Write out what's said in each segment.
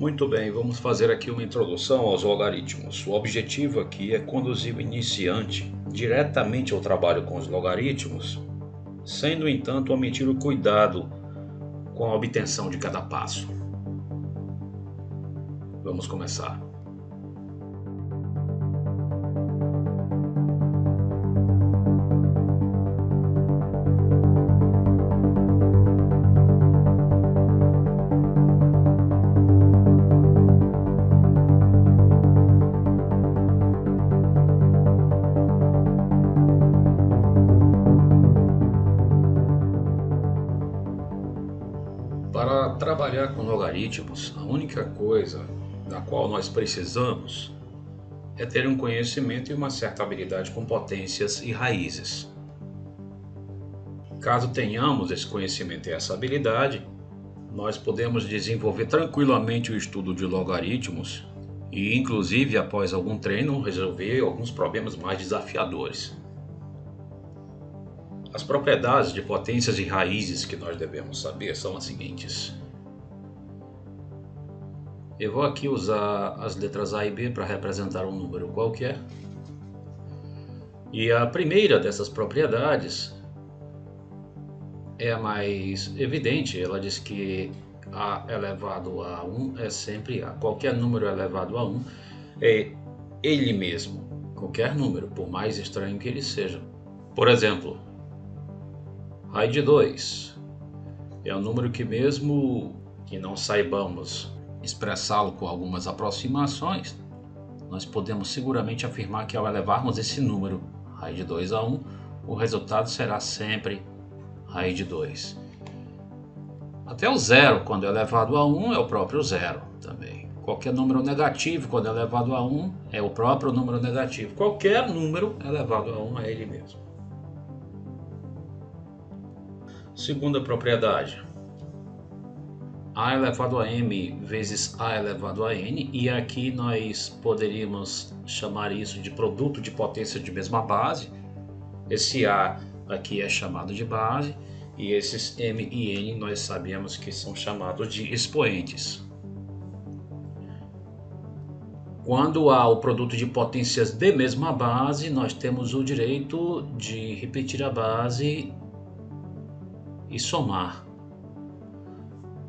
Muito bem, vamos fazer aqui uma introdução aos logaritmos. O objetivo aqui é conduzir o iniciante diretamente ao trabalho com os logaritmos, sem, no entanto, omitir o cuidado com a obtenção de cada passo. Vamos começar. Para trabalhar com logaritmos, a única coisa da qual nós precisamos é ter um conhecimento e uma certa habilidade com potências e raízes. Caso tenhamos esse conhecimento e essa habilidade, nós podemos desenvolver tranquilamente o estudo de logaritmos e, inclusive, após algum treino, resolver alguns problemas mais desafiadores. As propriedades de potências e raízes que nós devemos saber são as seguintes. Eu vou aqui usar as letras A e B para representar um número qualquer. E a primeira dessas propriedades é a mais evidente. Ela diz que A elevado a 1 é sempre A. Qualquer número elevado a 1 é ele mesmo. Qualquer número, por mais estranho que ele seja. Por exemplo, raiz de 2 é um número que, mesmo que não saibamos expressá-lo com algumas aproximações, nós podemos seguramente afirmar que, ao elevarmos esse número, raiz de 2 a 1, o resultado será sempre raiz de 2. Até o zero, quando é elevado a 1, é o próprio zero também. Qualquer número negativo, quando é elevado a 1, é o próprio número negativo. Qualquer número elevado a 1 é ele mesmo. Segunda propriedade, A elevado a m vezes A elevado a n, e aqui nós poderíamos chamar isso de produto de potência de mesma base. Esse A aqui é chamado de base, e esses m e n nós sabemos que são chamados de expoentes. Quando há o produto de potências de mesma base, nós temos o direito de repetir a base e somar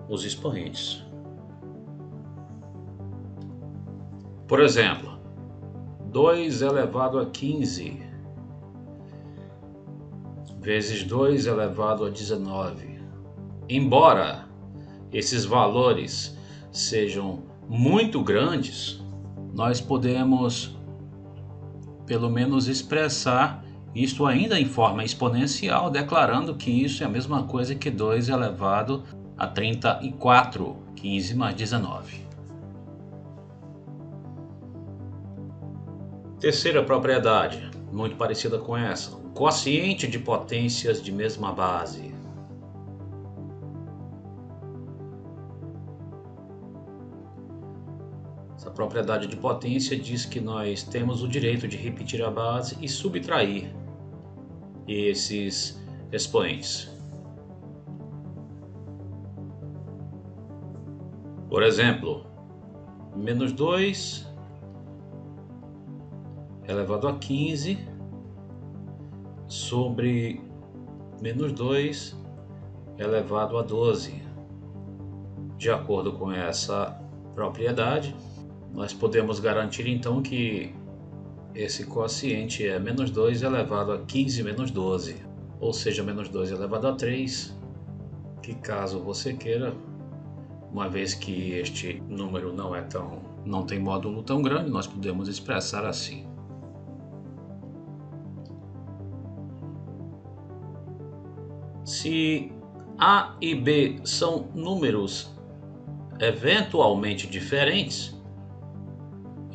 os expoentes. Por exemplo, 2 elevado a 15 vezes 2 elevado a 19. Embora esses valores sejam muito grandes, nós podemos pelo menos expressar isto ainda em forma exponencial, declarando que isso é a mesma coisa que 2 elevado a 34, 15 mais 19. Terceira propriedade, muito parecida com essa, o quociente de potências de mesma base. Essa propriedade de potência diz que nós temos o direito de repetir a base e subtrair esses expoentes. Por exemplo, menos 2 elevado a 15 sobre menos 2 elevado a 12. De acordo com essa propriedade, nós podemos garantir então que esse quociente é menos 2 elevado a 15 menos 12, ou seja, menos 2 elevado a 3, que, caso você queira, uma vez que este número não tem módulo tão grande, nós podemos expressar assim. Se A e B são números eventualmente diferentes,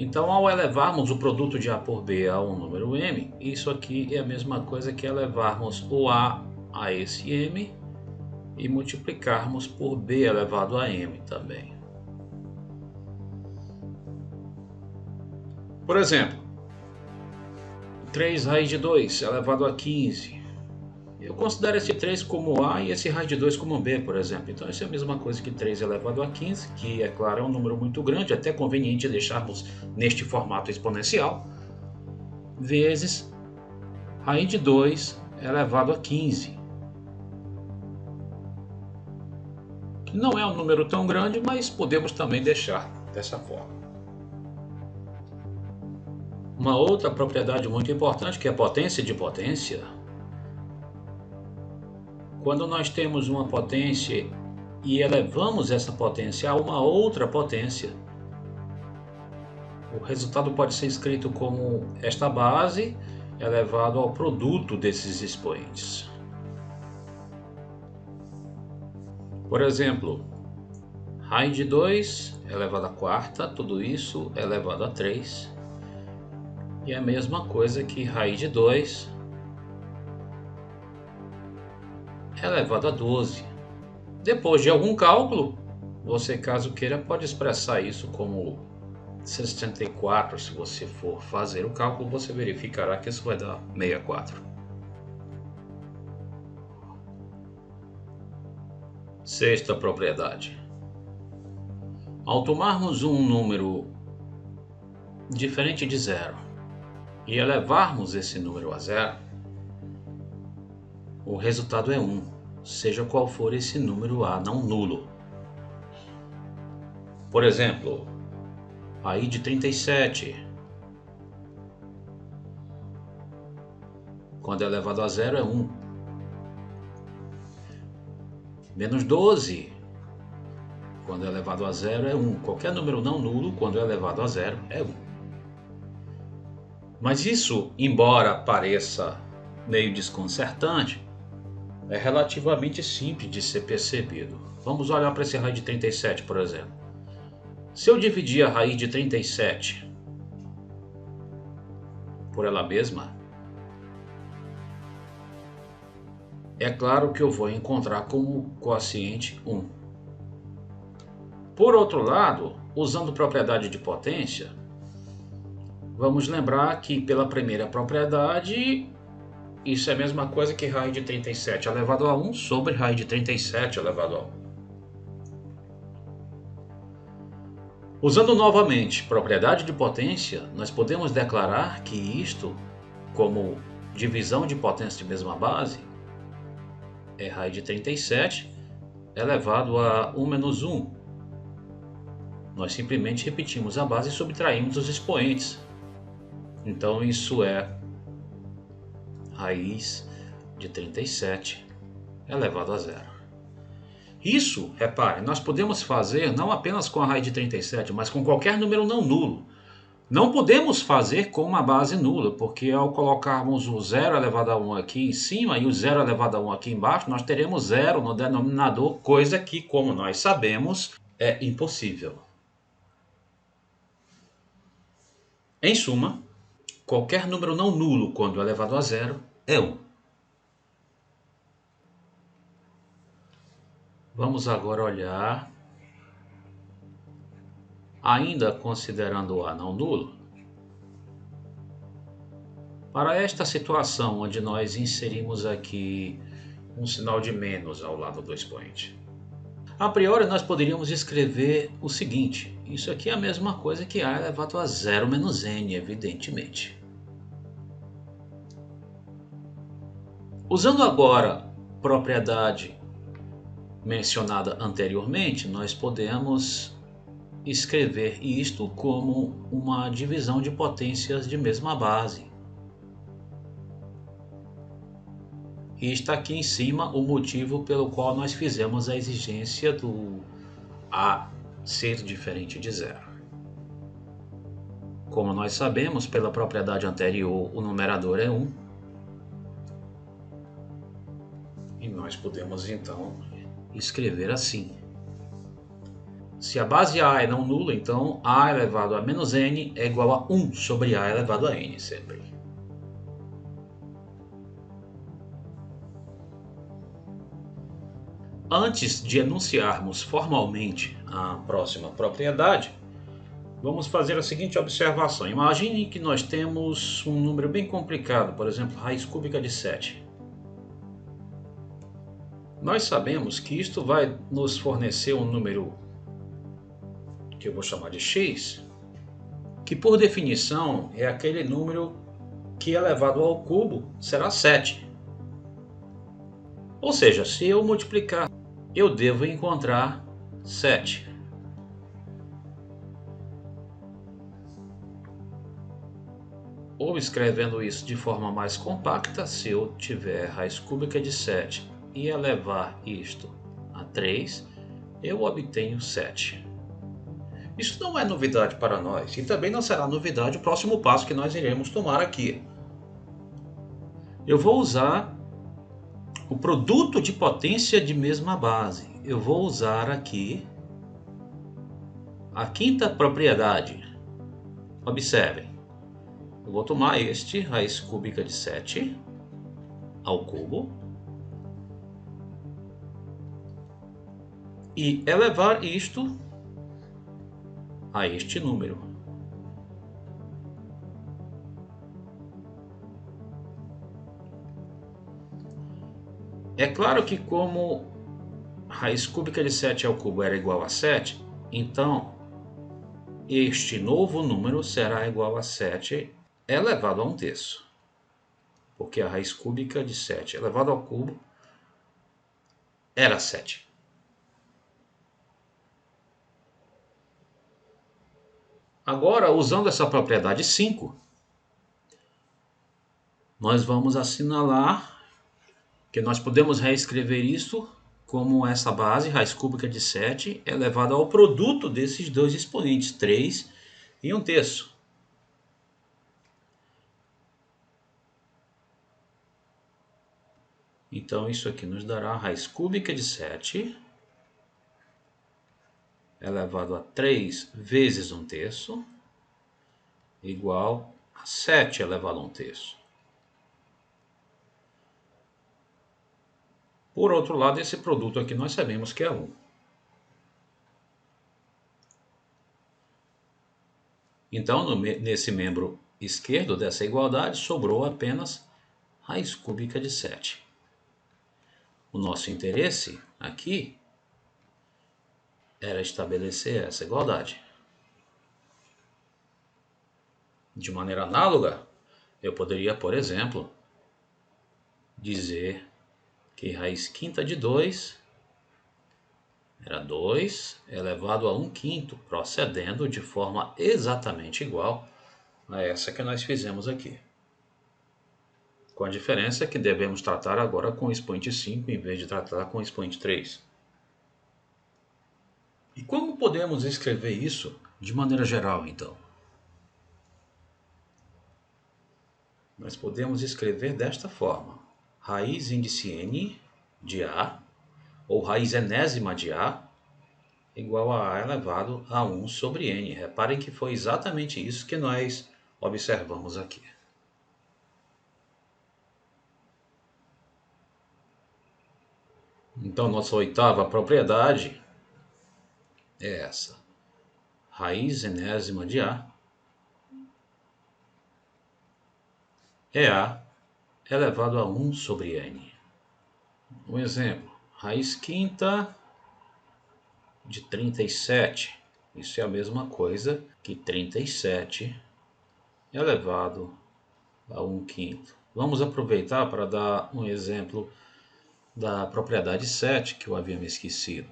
então, ao elevarmos o produto de A por B a um número m, isso aqui é a mesma coisa que elevarmos o A esse m e multiplicarmos por B elevado a m também. Por exemplo, 3 raiz de 2 elevado a 15 Eu considero esse 3 como A e esse raiz de 2 como B, por exemplo. Então isso é a mesma coisa que 3 elevado a 15, que é claro é um número muito grande, até conveniente deixarmos neste formato exponencial, vezes raiz de 2 elevado a 15. Não é um número tão grande, mas podemos também deixar dessa forma. Uma outra propriedade muito importante, que é a potência de potência. Quando nós temos uma potência e elevamos essa potência a uma outra potência, o resultado pode ser escrito como esta base elevado ao produto desses expoentes. Por exemplo, raiz de 2 elevado à quarta, tudo isso elevado a 3. E é a mesma coisa que raiz de 2 elevado a 12. Depois de algum cálculo, você, caso queira, pode expressar isso como 64. Se você for fazer o cálculo, você verificará que isso vai dar 64. Sexta propriedade. Ao tomarmos um número diferente de zero e elevarmos esse número a zero, o resultado é 1, seja qual for esse número A não nulo. Por exemplo, raiz de 37, quando é elevado a zero é 1. Menos 12, quando é elevado a zero é 1. Qualquer número não nulo, quando é elevado a zero, é 1. Mas isso, embora pareça meio desconcertante, é relativamente simples de ser percebido. Vamos olhar para esse raiz de 37, por exemplo. Se eu dividir a raiz de 37 por ela mesma, é claro que eu vou encontrar como quociente 1. Por outro lado, usando propriedade de potência, vamos lembrar que pela primeira propriedade, isso é a mesma coisa que raiz de 37 elevado a 1 sobre raiz de 37 elevado a 1. Usando novamente propriedade de potência, nós podemos declarar que isto, como divisão de potência de mesma base, é raiz de 37 elevado a 1 menos 1. Nós simplesmente repetimos a base e subtraímos os expoentes. Então isso é raiz de 37 elevado a zero. Isso, repare, nós podemos fazer não apenas com a raiz de 37, mas com qualquer número não nulo. Não podemos fazer com uma base nula, porque ao colocarmos o 0 elevado a 1 aqui em cima e o 0 elevado a 1 aqui embaixo, nós teremos 0 no denominador, coisa que, como nós sabemos, é impossível. Em suma, qualquer número não nulo, quando elevado a 0, é 1. Vamos agora olhar, ainda considerando o A não nulo, para esta situação onde nós inserimos aqui um sinal de menos ao lado do expoente. A priori nós poderíamos escrever o seguinte: isso aqui é a mesma coisa que A elevado a 0 menos N, evidentemente. Usando agora propriedade mencionada anteriormente, nós podemos escrever isto como uma divisão de potências de mesma base. E está aqui em cima o motivo pelo qual nós fizemos a exigência do A ser diferente de zero. Como nós sabemos, pela propriedade anterior, o numerador é 1. E nós podemos então escrever assim: se a base A é não nula, então A elevado a menos N é igual a 1 sobre A elevado a N sempre. Antes de enunciarmos formalmente a próxima propriedade, vamos fazer a seguinte observação. Imagine que nós temos um número bem complicado, por exemplo, raiz cúbica de 7. Nós sabemos que isto vai nos fornecer um número que eu vou chamar de x, que por definição é aquele número que elevado ao cubo será 7. Ou seja, se eu multiplicar, eu devo encontrar 7. Ou escrevendo isso de forma mais compacta, se eu tiver raiz cúbica de 7 e elevar isto a 3, eu obtenho 7. Isso não é novidade para nós e também não será novidade o próximo passo que nós iremos tomar aqui. Eu vou usar o produto de potência de mesma base. Eu vou usar aqui a quinta propriedade. Observem, eu vou tomar este raiz cúbica de 7 ao cubo e elevar isto a este número. É claro que como raiz cúbica de 7 ao cubo era igual a 7, então este novo número será igual a 7 elevado a 1/3. Porque a raiz cúbica de 7 elevado ao cubo era 7. Agora, usando essa propriedade 5, nós vamos assinalar que nós podemos reescrever isso como essa base, raiz cúbica de 7, elevado ao produto desses dois expoentes, 3 e 1/3. Então, isso aqui nos dará a raiz cúbica de 7 elevado a 3 vezes 1/3 igual a 7 elevado a 1/3. Por outro lado, esse produto aqui nós sabemos que é 1. Então, nesse membro esquerdo dessa igualdade, sobrou apenas raiz cúbica de 7. O nosso interesse aqui era estabelecer essa igualdade. De maneira análoga, eu poderia, por exemplo, dizer que raiz quinta de 2 era 2 elevado a 1/5, procedendo de forma exatamente igual a essa que nós fizemos aqui. Com a diferença que devemos tratar agora com o expoente 5 em vez de tratar com o expoente 3. E como podemos escrever isso de maneira geral, então? Nós podemos escrever desta forma: raiz índice n de A, ou raiz enésima de A, igual a A elevado a 1 sobre n. Reparem que foi exatamente isso que nós observamos aqui. Então, nossa oitava propriedade é essa: raiz enésima de A é A elevado a 1 sobre n. Um exemplo: raiz quinta de 37. Isso é a mesma coisa que 37 elevado a 1/5. Vamos aproveitar para dar um exemplo da propriedade 7 que eu havia me esquecido.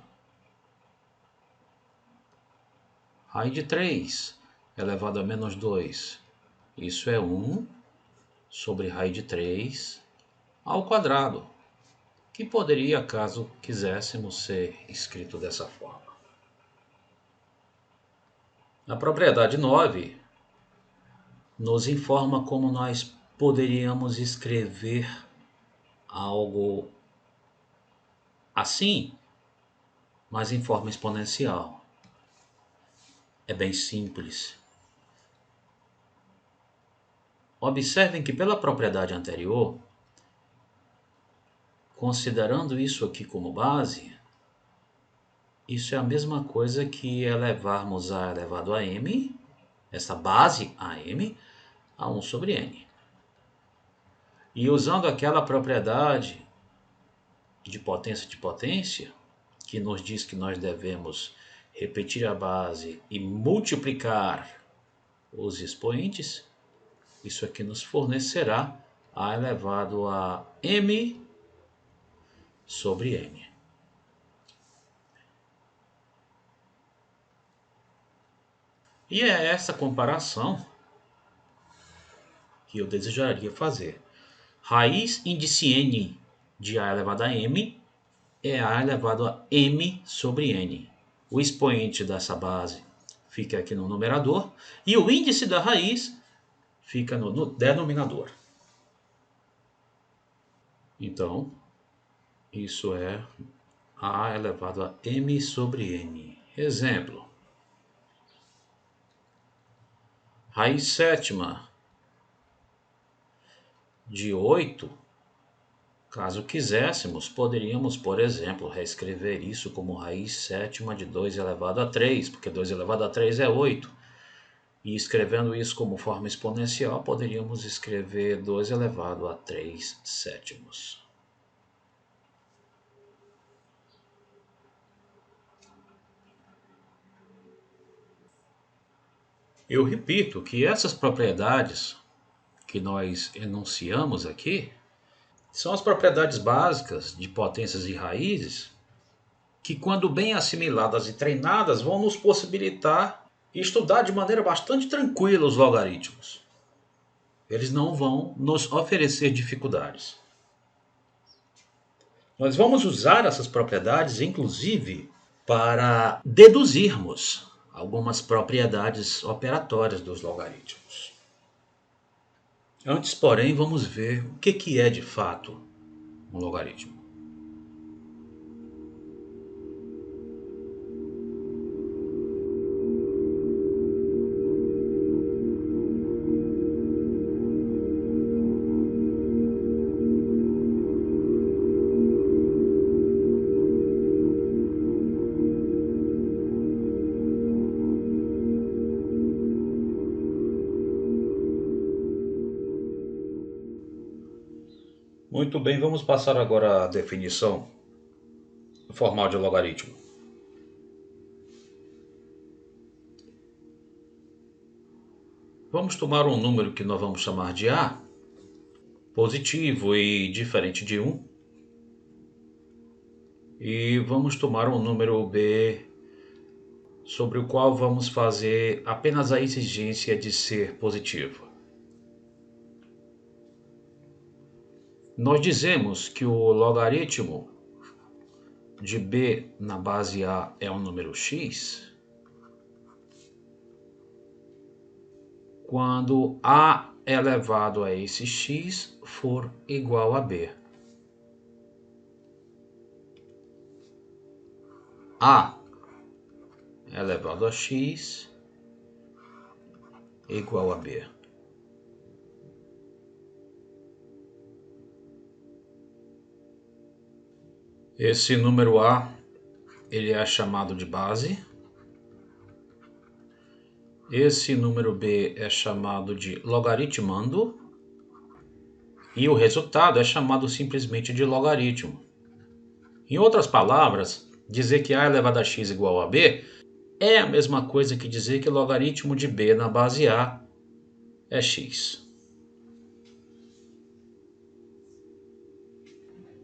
Raiz de 3 elevado a menos 2. Isso é 1 sobre raiz de 3 ao quadrado, que poderia, caso quiséssemos, ser escrito dessa forma. A propriedade 9 nos informa como nós poderíamos escrever algo assim, mas em forma exponencial. É bem simples. Observem que pela propriedade anterior, considerando isso aqui como base, isso é a mesma coisa que elevarmos A elevado a m, essa base AM, a 1 sobre n. E usando aquela propriedade de potência, que nos diz que nós devemos repetir a base e multiplicar os expoentes, isso aqui nos fornecerá A elevado a m sobre n. E é essa comparação que eu desejaria fazer. Raiz índice n de A elevado a m é A elevado a m sobre n. O expoente dessa base fica aqui no numerador e o índice da raiz fica no denominador. Então, isso é A elevado a m sobre n. Exemplo. Raiz sétima de 8, caso quiséssemos, poderíamos, por exemplo, reescrever isso como raiz sétima de 2 elevado a 3, porque 2 elevado a 3 é 8. E escrevendo isso como forma exponencial, poderíamos escrever 2 elevado a 3 sétimos. Eu repito que essas propriedades que nós enunciamos aqui são as propriedades básicas de potências e raízes que, quando bem assimiladas e treinadas, vão nos possibilitar estudar de maneira bastante tranquila os logaritmos. Eles não vão nos oferecer dificuldades. Nós vamos usar essas propriedades, inclusive, para deduzirmos algumas propriedades operatórias dos logaritmos. Antes, porém, vamos ver o que é de fato um logaritmo. Muito bem, vamos passar agora à definição formal de logaritmo. Vamos tomar um número que nós vamos chamar de A, positivo e diferente de 1. E vamos tomar um número B, sobre o qual vamos fazer apenas a exigência de ser positivo. Nós dizemos que o logaritmo de B na base A é um número x quando A elevado a esse x for igual a B. A elevado a x igual a B. Esse número A, ele é chamado de base. Esse número B é chamado de logaritmando. E o resultado é chamado simplesmente de logaritmo. Em outras palavras, dizer que A elevado a x igual a B é a mesma coisa que dizer que o logaritmo de B na base A é x.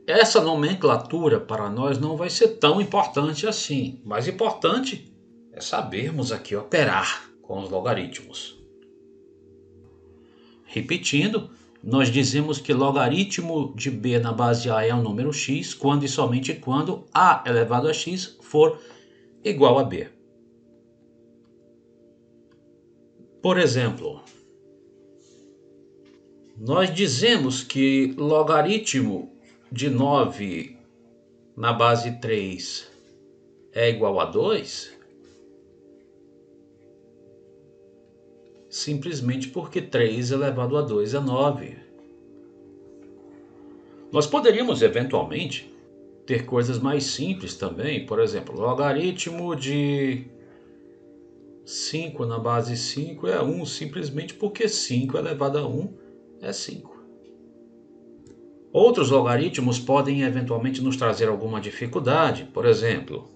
Essa nomenclatura para nós não vai ser tão importante assim. Mais importante é sabermos aqui operar com os logaritmos. Repetindo, nós dizemos que logaritmo de B na base A é um número x quando e somente quando A elevado a x for igual a B. Por exemplo, nós dizemos que logaritmo de 9 na base 3 é igual a 2, simplesmente porque 3 elevado a 2 é 9. Nós poderíamos, eventualmente, ter coisas mais simples também. Por exemplo, logaritmo de 5 na base 5 é 1, simplesmente porque 5 elevado a 1 é 5. Outros logaritmos podem eventualmente nos trazer alguma dificuldade. Por exemplo,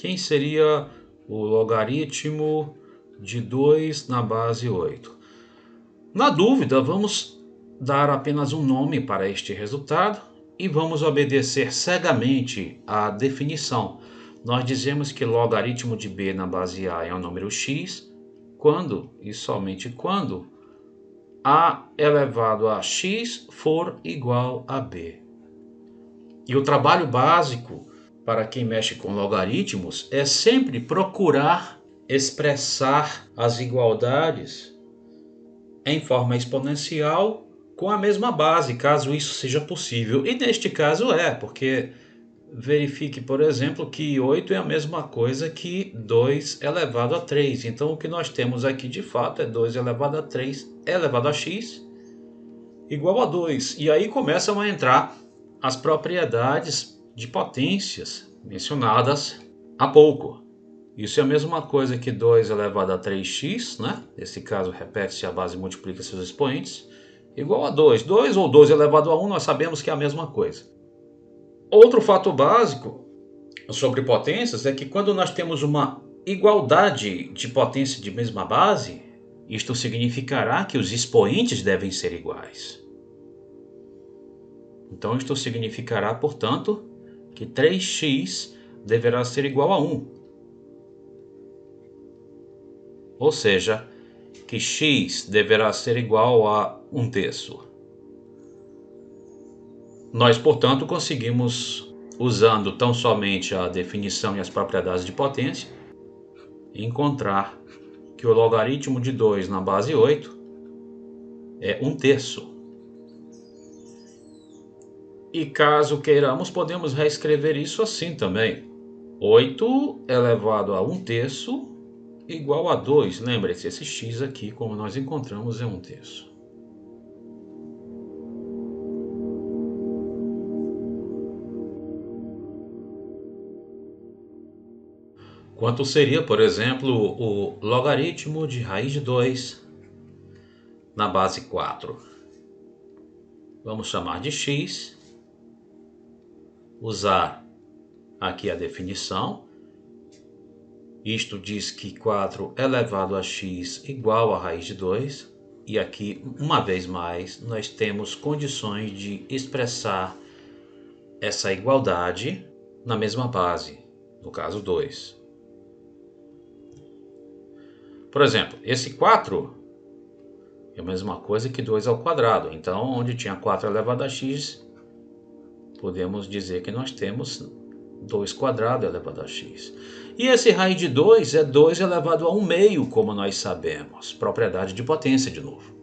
quem seria o logaritmo de 2 na base 8? Na dúvida, vamos dar apenas um nome para este resultado e vamos obedecer cegamente à definição. Nós dizemos que logaritmo de b na base a é um número x quando e somente quando a elevado a x for igual a b. E o trabalho básico para quem mexe com logaritmos é sempre procurar expressar as igualdades em forma exponencial com a mesma base, caso isso seja possível. E neste caso porque verifique, por exemplo, que 8 é a mesma coisa que 2 elevado a 3. Então o que nós temos aqui de fato é 2 elevado a 3 elevado a x igual a 2. E aí começam a entrar as propriedades de potências mencionadas há pouco. Isso é a mesma coisa que 2 elevado a 3x, né? Nesse caso, repete-se a base e multiplica seus expoentes, igual a 2. 2 ou 2 elevado a 1, nós sabemos que é a mesma coisa. Outro fato básico sobre potências é que quando nós temos uma igualdade de potência de mesma base, isto significará que os expoentes devem ser iguais. Então, isto significará, portanto, que 3x deverá ser igual a 1. Ou seja, que x deverá ser igual a 1/3. Nós, portanto, conseguimos, usando tão somente a definição e as propriedades de potência, encontrar que o logaritmo de 2 na base 8 é 1/3. E caso queiramos, podemos reescrever isso assim também. 8 elevado a 1/3 igual a 2. Lembre-se, esse x aqui, como nós encontramos, é 1/3. Quanto seria, por exemplo, o logaritmo de raiz de 2 na base 4? Vamos chamar de x, usar aqui a definição. Isto diz que 4 elevado a x igual a raiz de 2. E aqui, uma vez mais, nós temos condições de expressar essa igualdade na mesma base, no caso 2. Por exemplo, esse 4 é a mesma coisa que 2 ao quadrado. Então, onde tinha 4 elevado a x, podemos dizer que nós temos 2 quadrado elevado a x. E esse raiz de 2 é 2 elevado a 1/2, como nós sabemos. Propriedade de potência de novo.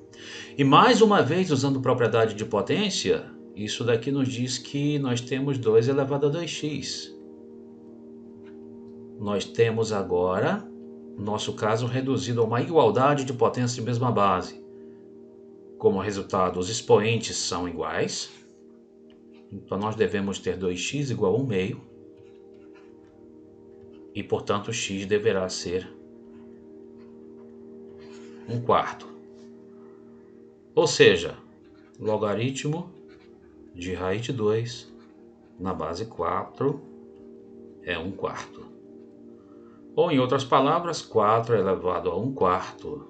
E mais uma vez, usando propriedade de potência, isso daqui nos diz que nós temos 2 elevado a 2x. Nós temos agora, no nosso caso, reduzido a uma igualdade de potência de mesma base. Como resultado, os expoentes são iguais. Então, nós devemos ter 2x igual a 1/2. E, portanto, x deverá ser 1/4. Ou seja, logaritmo de raiz de 2 na base 4 é 1/4. Ou, em outras palavras, 4 elevado a 1/4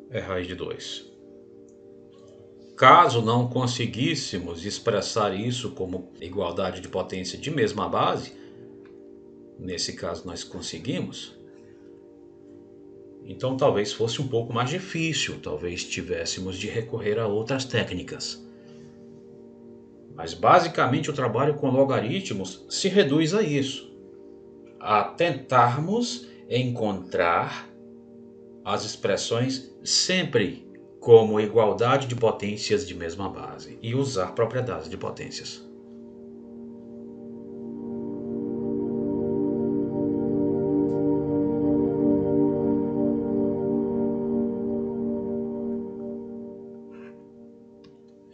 é raiz de 2. Caso não conseguíssemos expressar isso como igualdade de potência de mesma base, nesse caso nós conseguimos, então talvez fosse um pouco mais difícil, talvez tivéssemos de recorrer a outras técnicas. Mas basicamente o trabalho com logaritmos se reduz a isso, a tentarmos encontrar as expressões sempre como igualdade de potências de mesma base e usar propriedades de potências.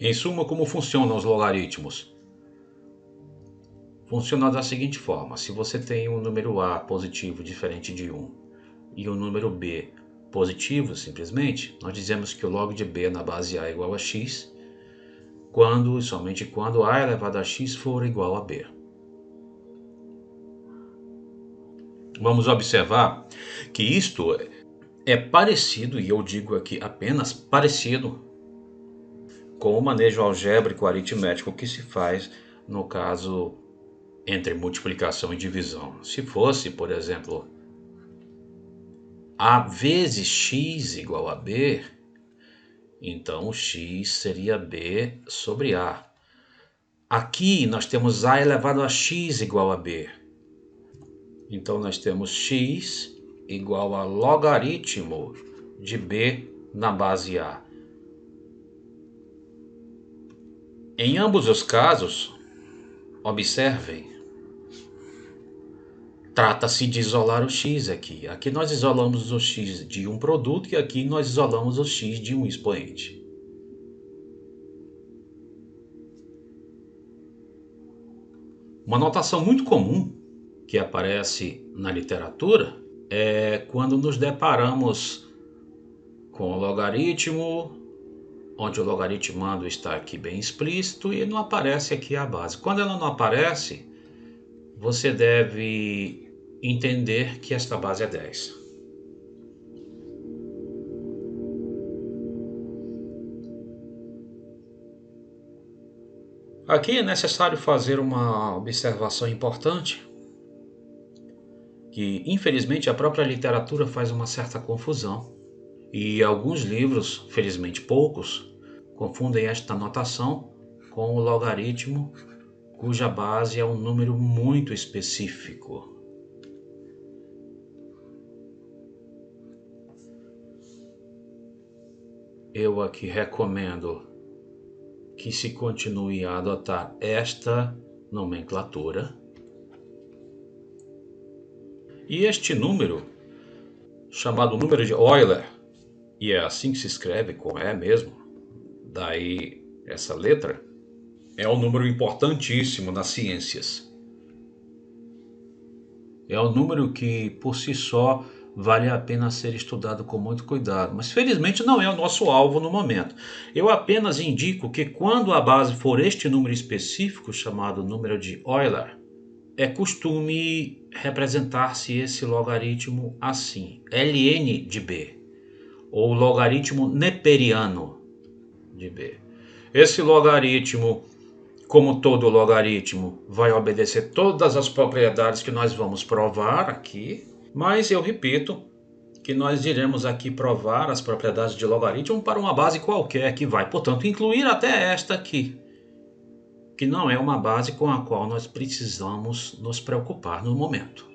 Em suma, como funcionam os logaritmos? Funciona da seguinte forma: se você tem um número a positivo diferente de 1 e um número b positivo, simplesmente, nós dizemos que o log de b na base a é igual a x, quando e somente quando a elevado a x for igual a b. Vamos observar que isto é parecido, e eu digo aqui apenas parecido, com o manejo algébrico aritmético que se faz no caso entre multiplicação e divisão. Se fosse, por exemplo, a vezes x igual a b, então o x seria b sobre a. Aqui nós temos a elevado a x igual a b. Então nós temos x igual a logaritmo de b na base a. Em ambos os casos, observem, trata-se de isolar o x aqui. Aqui nós isolamos o x de um produto e aqui nós isolamos o x de um expoente. Uma notação muito comum que aparece na literatura é quando nos deparamos com o logaritmo, onde o logaritmando está aqui bem explícito e não aparece aqui a base. Quando ela não aparece, você deve entender que esta base é 10. Aqui é necessário fazer uma observação importante, que infelizmente a própria literatura faz uma certa confusão. E alguns livros, felizmente poucos, confundem esta notação com o logaritmo, cuja base é um número muito específico. Eu aqui recomendo que se continue a adotar esta nomenclatura. E este número, chamado número de Euler, e é assim que se escreve, com E mesmo, daí essa letra, é um número importantíssimo nas ciências. É um número que, por si só, vale a pena ser estudado com muito cuidado, mas felizmente não é o nosso alvo no momento. Eu apenas indico que quando a base for este número específico, chamado número de Euler, é costume representar-se esse logaritmo assim, ln de b, ou logaritmo neperiano de b. Esse logaritmo, como todo logaritmo, vai obedecer todas as propriedades que nós vamos provar aqui, mas eu repito que nós iremos aqui provar as propriedades de logaritmo para uma base qualquer que vai, portanto, incluir até esta aqui, que não é uma base com a qual nós precisamos nos preocupar no momento.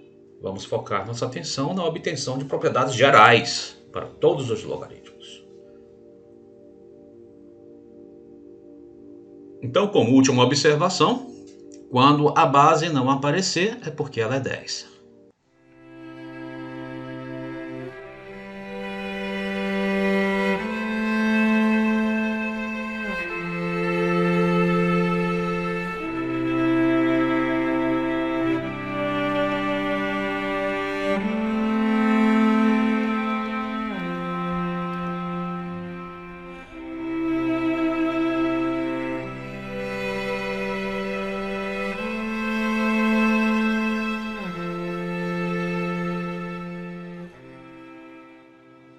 Vamos focar nossa atenção na obtenção de propriedades gerais para todos os logaritmos. Então, como última observação, quando a base não aparecer, é porque ela é 10.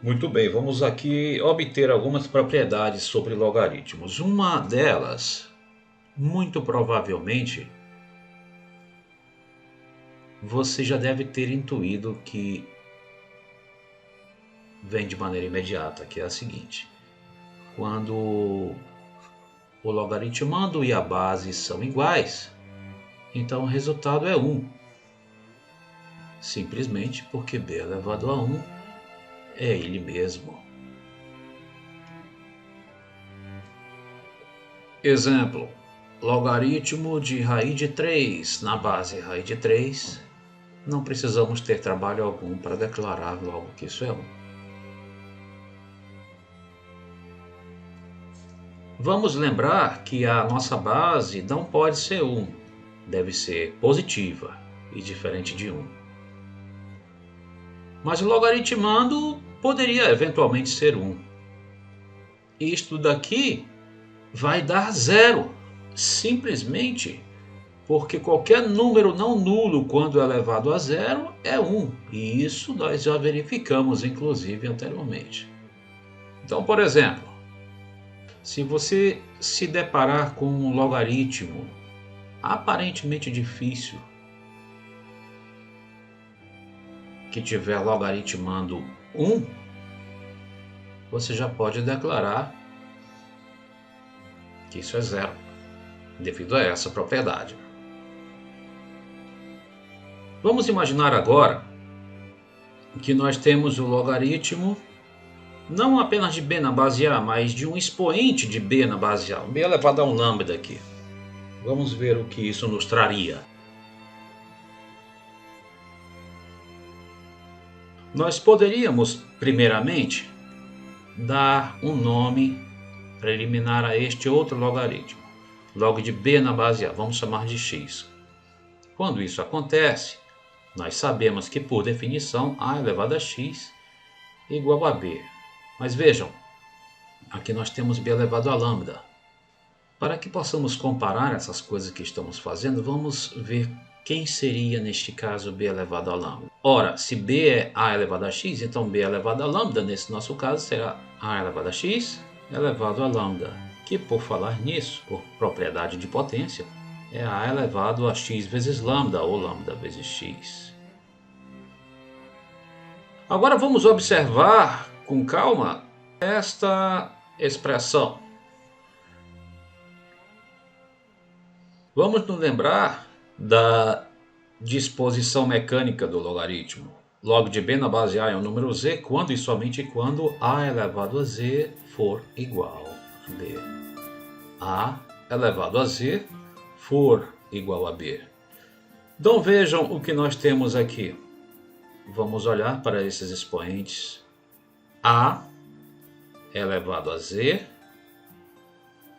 Muito bem, vamos aqui obter algumas propriedades sobre logaritmos. Uma delas, muito provavelmente, você já deve ter intuído que vem de maneira imediata, que é a seguinte: quando o logaritmando e a base são iguais, então o resultado é 1. Simplesmente porque b elevado a 1 é ele mesmo. Exemplo: logaritmo de raiz de 3 na base raiz de 3. Não precisamos ter trabalho algum para declarar logo que isso é 1. Vamos lembrar que a nossa base não pode ser 1, deve ser positiva e diferente de 1. Mas o logaritmando poderia eventualmente ser 1. Isto daqui vai dar zero, simplesmente porque qualquer número não nulo quando elevado a zero é 1, e isso nós já verificamos inclusive anteriormente. Então, por exemplo, se você se deparar com um logaritmo aparentemente difícil, que tiver logaritmando 1, você já pode declarar que isso é zero, devido a essa propriedade. Vamos imaginar agora que nós temos o logaritmo não apenas de b na base a, mas de um expoente de b na base a, b elevado a um lambda aqui. Vamos ver o que isso nos traria. Nós poderíamos, primeiramente, dar um nome preliminar a este outro logaritmo, log de b na base a, vamos chamar de x. Quando isso acontece, nós sabemos que, por definição, a elevado a x é igual a b. Mas vejam, aqui nós temos b elevado a lambda. Para que possamos comparar essas coisas que estamos fazendo, vamos ver quem seria, neste caso, b elevado a lambda. Ora, se b é a elevado a x, então b elevado a lambda, nesse nosso caso, será a elevado a x elevado a lambda, que, por falar nisso, por propriedade de potência, é a elevado a x vezes lambda, ou lambda vezes x. Agora vamos observar com calma esta expressão. Vamos nos lembrar da disposição mecânica do logaritmo. Log de b na base a é um número z quando e somente quando a elevado a z for igual a b. A elevado a z for igual a b. Então vejam o que nós temos aqui. Vamos olhar para esses expoentes. A elevado a z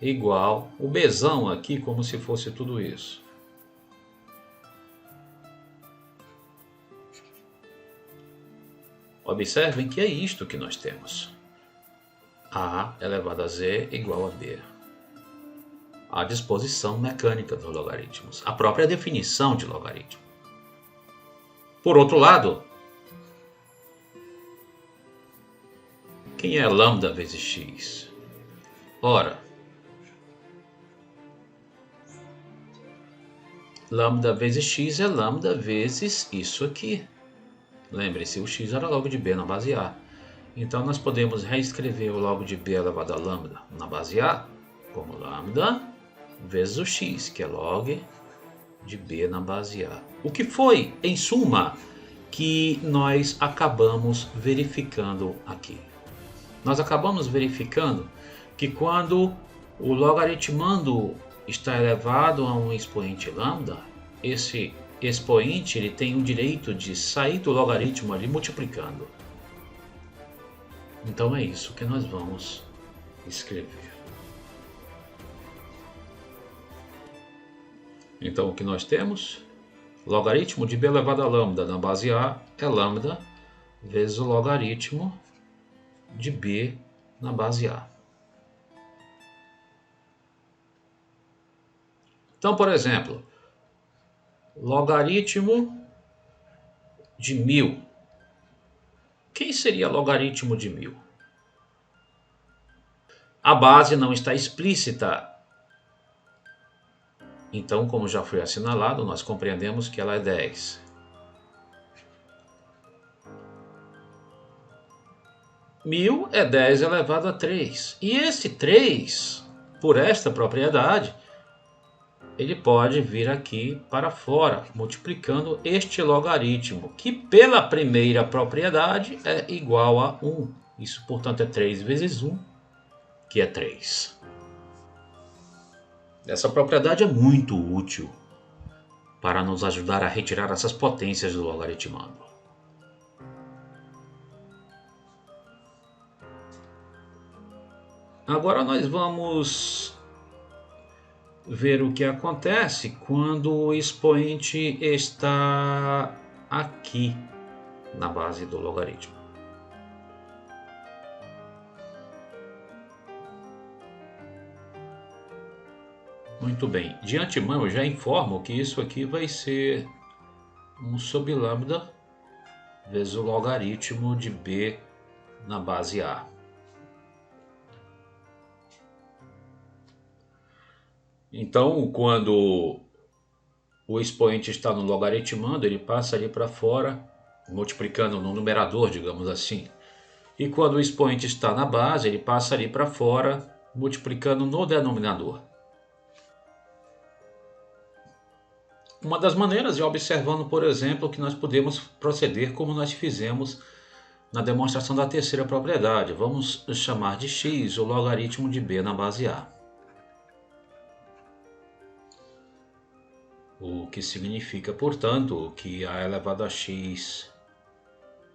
igual o bzão aqui, como se fosse tudo isso. Observem que é isto que nós temos. A elevado a z igual a b. A disposição mecânica dos logaritmos, a própria definição de logaritmo. Por outro lado, quem é lambda vezes x? Ora, lambda vezes x é lambda vezes isso aqui. Lembre-se, o x era log de b na base a. Então nós podemos reescrever o log de b elevado a lambda na base a como lambda vezes o x, que é log de b na base a. O que foi, em suma, que nós acabamos verificando aqui? Nós acabamos verificando que quando o logaritmando está elevado a um expoente lambda, esse expoente ele tem o direito de sair do logaritmo ali multiplicando. Então é isso que nós vamos escrever. Então o que nós temos? Logaritmo de b elevado a lambda na base a é lambda vezes o logaritmo de b na base a. Então, por exemplo, logaritmo de 1000. Quem seria logaritmo de 1000? A base não está explícita. Então, como já foi assinalado, nós compreendemos que ela é 10. 1000 é 10 elevado a 3. E esse 3, por esta propriedade, ele pode vir aqui para fora, multiplicando este logaritmo, que pela primeira propriedade é igual a 1. Isso, portanto, é 3 vezes 1, que é 3. Essa propriedade é muito útil para nos ajudar a retirar essas potências do logaritmando. Agora nós vamos ver o que acontece quando o expoente está aqui na base do logaritmo. Muito bem, de antemão eu já informo que isso aqui vai ser 1 sobre lambda vezes o logaritmo de b na base A. Então, quando o expoente está no logaritmando, ele passa ali para fora, multiplicando no numerador, digamos assim. E quando o expoente está na base, ele passa ali para fora, multiplicando no denominador. Uma das maneiras é observando, por exemplo, que nós podemos proceder como nós fizemos na demonstração da terceira propriedade. Vamos chamar de x o logaritmo de b na base A. O que significa, portanto, que a elevado a x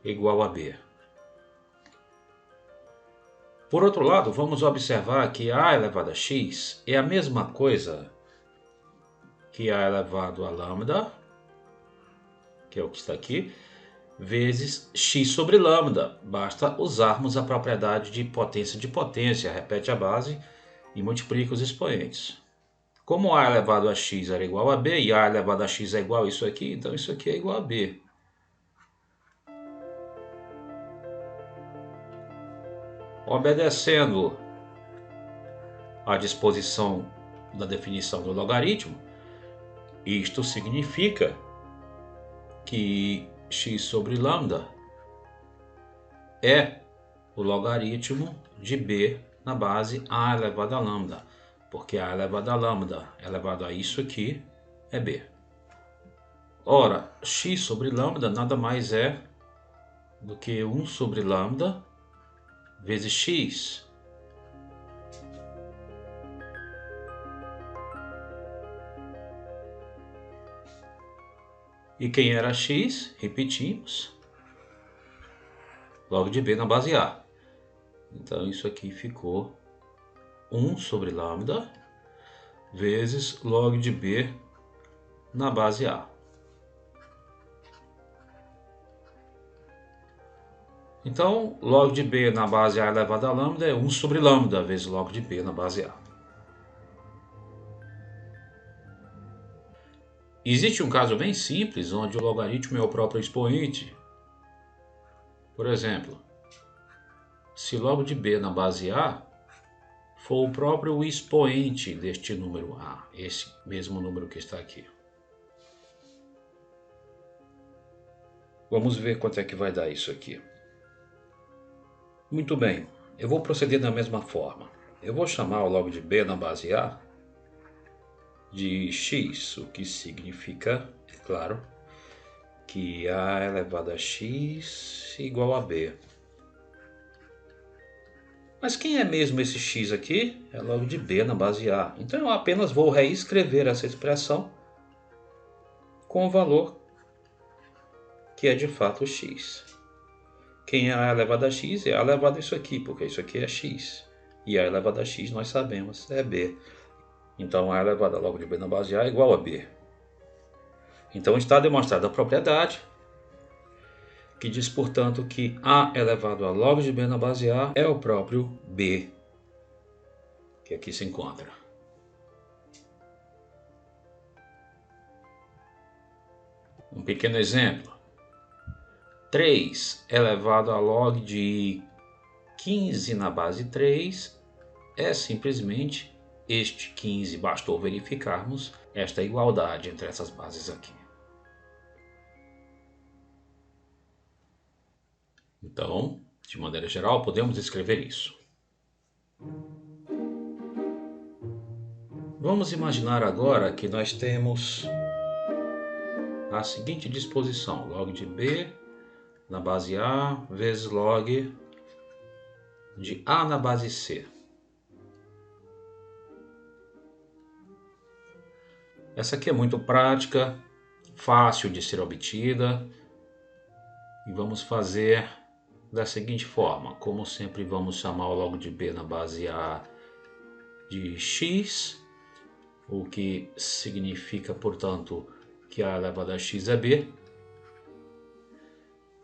igual a b. Por outro lado, vamos observar que a elevado a x é a mesma coisa que a elevado a lambda, que é o que está aqui, vezes x sobre lambda. Basta usarmos a propriedade de potência, repete a base e multiplica os expoentes. Como a elevado a x era igual a b e a elevado a x é igual a isso aqui, então isso aqui é igual a b. Obedecendo à disposição da definição do logaritmo, isto significa que x sobre lambda é o logaritmo de b na base a elevado a lambda, porque a elevado a lambda elevado a isso aqui é b. Ora, x sobre lambda nada mais é do que 1 sobre lambda vezes x. E quem era x, repetimos, log de b na base A. Então isso aqui ficou 1 sobre lambda vezes log de b na base A. Então, log de b na base A elevado a lambda é 1 sobre lambda vezes log de b na base A. Existe um caso bem simples, onde o logaritmo é o próprio expoente. Por exemplo, se log de b na base A for o próprio expoente deste número A, esse mesmo número que está aqui. Vamos ver quanto é que vai dar isso aqui. Muito bem, eu vou proceder da mesma forma. Eu vou chamar o log de b na base A de x, o que significa, é claro, que A elevado a x igual a b. Mas quem é mesmo esse x aqui? É log de b na base A. Então eu apenas vou reescrever essa expressão com o valor que é de fato x. Quem é A elevado a x é A elevado a isso aqui, porque isso aqui é x. E A elevado a x nós sabemos é b. Então A elevado a log de b na base A é igual a b. Então está demonstrada a propriedade que diz, portanto, que A elevado a log de b na base A é o próprio b, que aqui se encontra. Um pequeno exemplo. 3 elevado a log de 15 na base 3 é simplesmente este 15. Bastou verificarmos esta igualdade entre essas bases aqui. Então, de maneira geral, podemos escrever isso. Vamos imaginar agora que nós temos a seguinte disposição: log de b na base A vezes log de A na base C. Essa aqui é muito prática, fácil de ser obtida, e vamos fazer da seguinte forma. Como sempre, vamos chamar o log de b na base A de x, o que significa, portanto, que A elevado a x é b.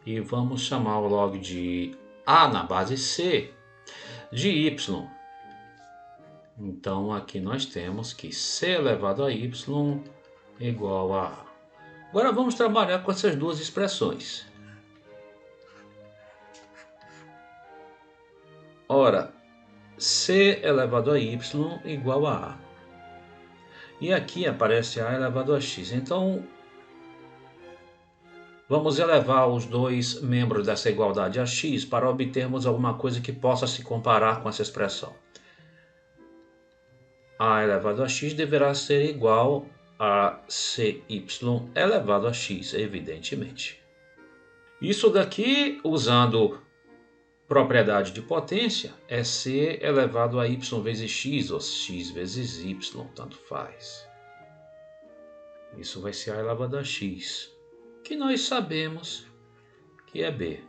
E vamos chamar o log de A na base C de y. Então aqui nós temos que C elevado a Y igual a A. Agora vamos trabalhar com essas duas expressões. Ora, C elevado a Y igual a A. E aqui aparece A elevado a X. Então, vamos elevar os dois membros dessa igualdade a X para obtermos alguma coisa que possa se comparar com essa expressão. A elevado a X deverá ser igual a CY elevado a X, evidentemente. Isso daqui, usando propriedade de potência, é C elevado a Y vezes X, ou X vezes Y, tanto faz. Isso vai ser A elevado a X, que nós sabemos que é B.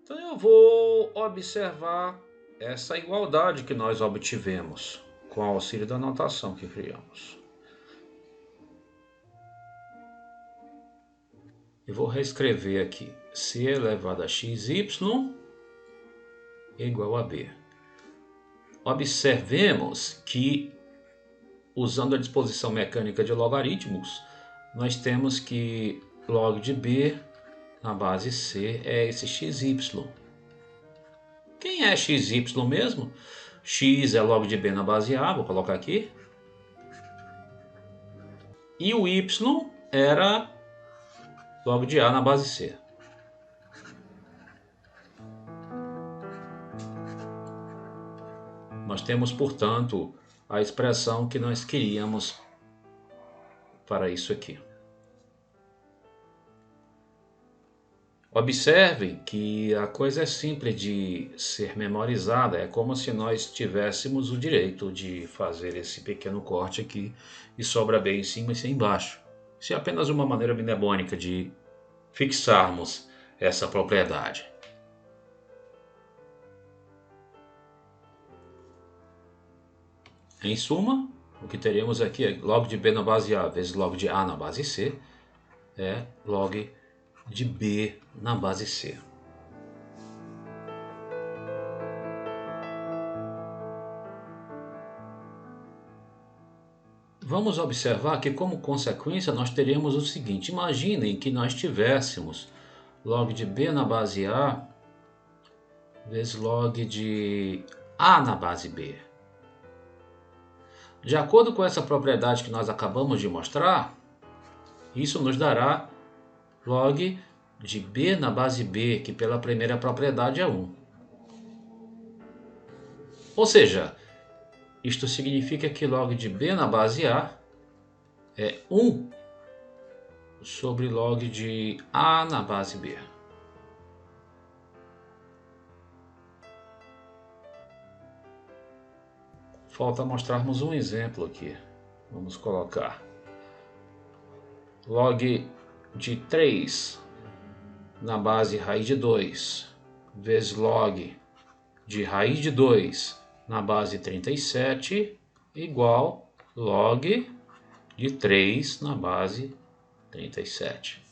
Então eu vou observar essa igualdade que nós obtivemos com o auxílio da notação que criamos. Eu vou reescrever aqui C elevado a XY igual a B. Observemos que, usando a disposição mecânica de logaritmos, nós temos que log de B na base C é esse XY. Quem é XY mesmo? X é log de B na base A, vou colocar aqui. E o Y era log de A na base C. Nós temos, portanto, a expressão que nós queríamos para isso aqui. Observem que a coisa é simples de ser memorizada, é como se nós tivéssemos o direito de fazer esse pequeno corte aqui e sobra B em cima e C embaixo. Isso é apenas uma maneira mnemônica de fixarmos essa propriedade. Em suma, o que teremos aqui é log de B na base A vezes log de A na base C é log de B na base C. Vamos observar que, como consequência, nós teremos o seguinte. Imaginem que nós tivéssemos log de B na base A vezes log de A na base B. De acordo com essa propriedade que nós acabamos de mostrar, isso nos dará log de B na base B, que pela primeira propriedade é 1. Ou seja, isto significa que log de B na base A é 1 sobre log de A na base B. Falta mostrarmos um exemplo aqui. Vamos colocar log de 3 na base raiz de 2 vezes log de raiz de 2 na base 37 igual log de 3 na base 37.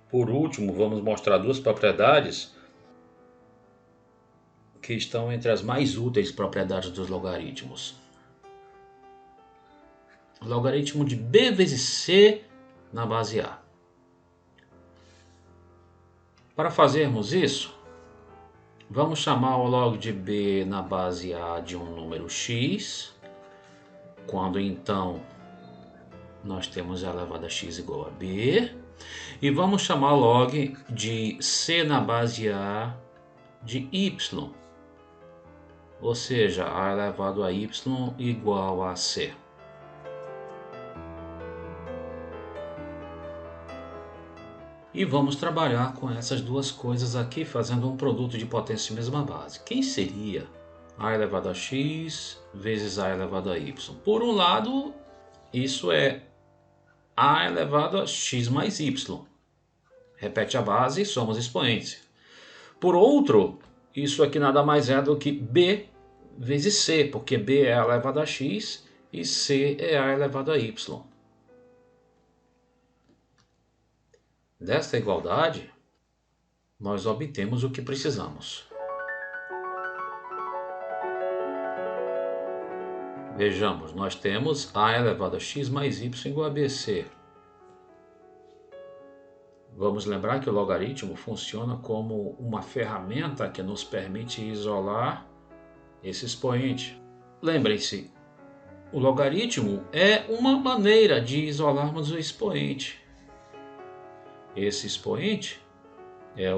Por último, vamos mostrar duas propriedades que estão entre as mais úteis propriedades dos logaritmos. O logaritmo de B vezes C na base A. Para fazermos isso, vamos chamar o log de B na base A de um número x, quando então nós temos elevado a x igual a B, e vamos chamar o log de C na base A de y, ou seja, A elevado a y igual a C. E vamos trabalhar com essas duas coisas aqui, fazendo um produto de potência mesma base. Quem seria A elevado a x vezes A elevado a y? Por um lado, isso é A elevado a x mais y. Repete a base, somos expoentes. Por outro, isso aqui nada mais é do que B vezes C, porque B é A elevado a x e C é A elevado a y. Desta igualdade, nós obtemos o que precisamos. Vejamos, nós temos a elevado a x mais y igual a bc. Vamos lembrar que o logaritmo funciona como uma ferramenta que nos permite isolar esse expoente. Lembrem-se, o logaritmo é uma maneira de isolarmos o expoente. Esse expoente é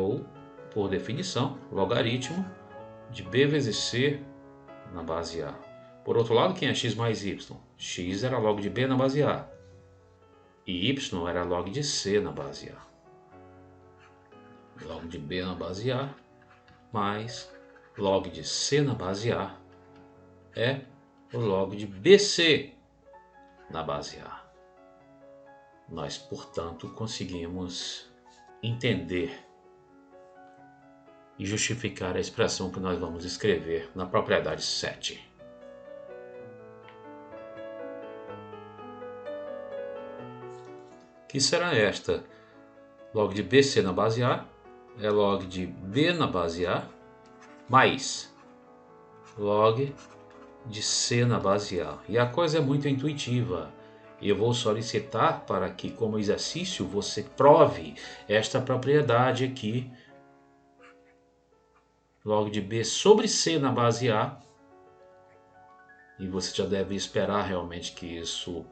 por definição, logaritmo de b vezes c na base a. Por outro lado, quem é x mais y? X era log de b na base a. E y era log de c na base a. Log de b na base a mais log de c na base a é o log de bc na base a. Nós, portanto, conseguimos entender e justificar a expressão que nós vamos escrever na propriedade 7. Que será esta? Log de bc na base a é log de b na base a mais log de c na base a. E a coisa é muito intuitiva. Eu vou solicitar para que, como exercício, você prove esta propriedade aqui. Log de b sobre c na base a. E você já deve esperar realmente que isso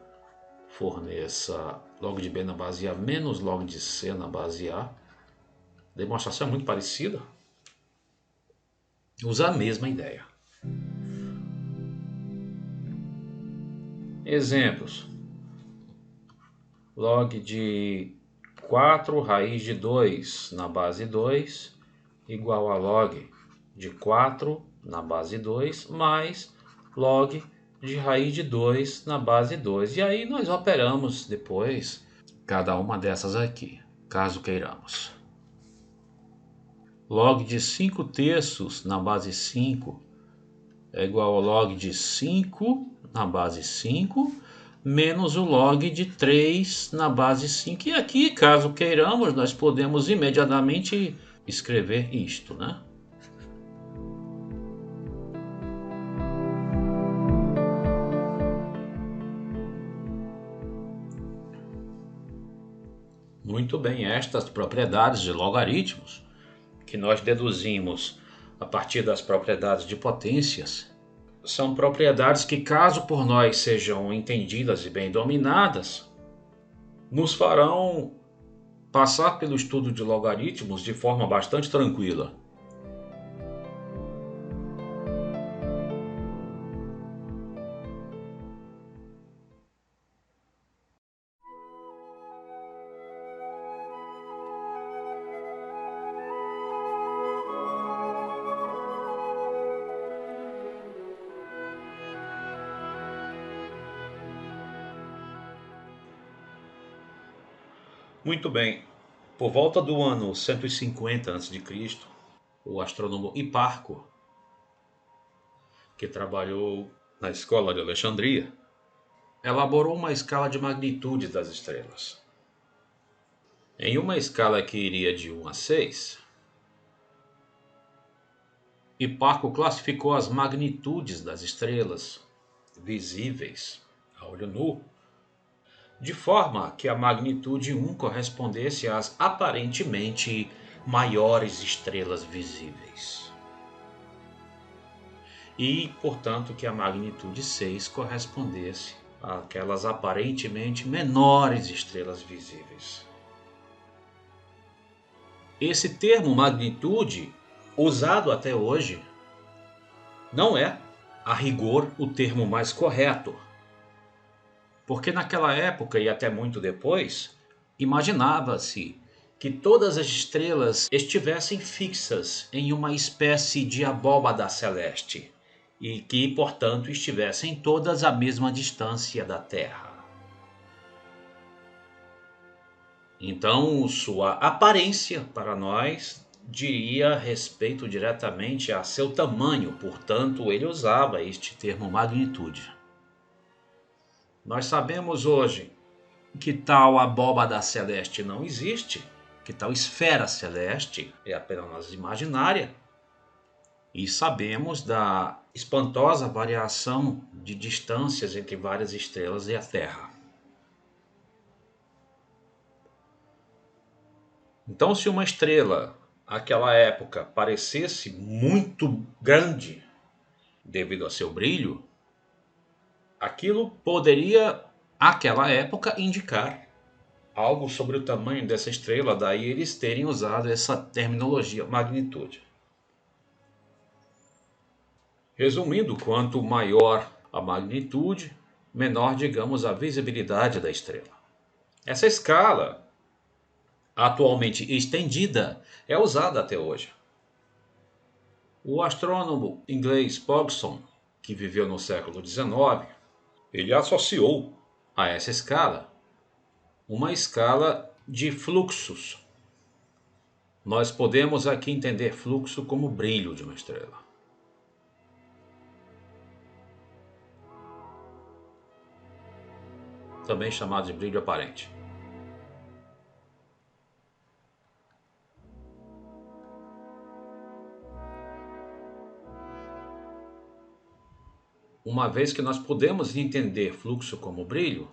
forneça log de b na base a menos log de c na base a. Demonstração é muito parecida. Usa a mesma ideia. Exemplos. Log de 4 raiz de 2 na base 2 igual a log de 4 na base 2 mais log de raiz de 2 na base 2. E aí nós operamos depois cada uma dessas aqui, caso queiramos. Log de 5 terços na base 5 é igual ao log de 5 na base 5 menos o log de 3 na base 5. E aqui, caso queiramos, nós podemos imediatamente escrever isto, né? Muito bem, estas propriedades de logaritmos que nós deduzimos a partir das propriedades de potências são propriedades que, caso por nós sejam entendidas e bem dominadas, nos farão passar pelo estudo de logaritmos de forma bastante tranquila. Muito bem, por volta do ano 150 a.C., o astrônomo Hiparco, que trabalhou na escola de Alexandria, elaborou uma escala de magnitude das estrelas. Em uma escala que iria de 1 a 6, Hiparco classificou as magnitudes das estrelas visíveis a olho nu, de forma que a magnitude 1 correspondesse às aparentemente maiores estrelas visíveis. E, portanto, que a magnitude 6 correspondesse àquelas aparentemente menores estrelas visíveis. Esse termo magnitude, usado até hoje, não é, a rigor, o termo mais correto. Porque naquela época e até muito depois, imaginava-se que todas as estrelas estivessem fixas em uma espécie de abóbada celeste e que, portanto, estivessem todas à mesma distância da Terra. Então, sua aparência para nós diria respeito diretamente a seu tamanho, portanto, ele usava este termo magnitude. Nós sabemos hoje que tal abóbada celeste não existe, que tal esfera celeste é apenas imaginária. E sabemos da espantosa variação de distâncias entre várias estrelas e a Terra. Então, se uma estrela, naquela época, parecesse muito grande devido a seu brilho, aquilo poderia, naquela época, indicar algo sobre o tamanho dessa estrela, daí eles terem usado essa terminologia, magnitude. Resumindo, quanto maior a magnitude, menor, digamos, a visibilidade da estrela. Essa escala, atualmente estendida, é usada até hoje. O astrônomo inglês Pogson, que viveu no século XIX, ele associou a essa escala uma escala de fluxos. Nós podemos aqui entender fluxo como brilho de uma estrela. Também chamado de brilho aparente. Uma vez que nós podemos entender fluxo como brilho,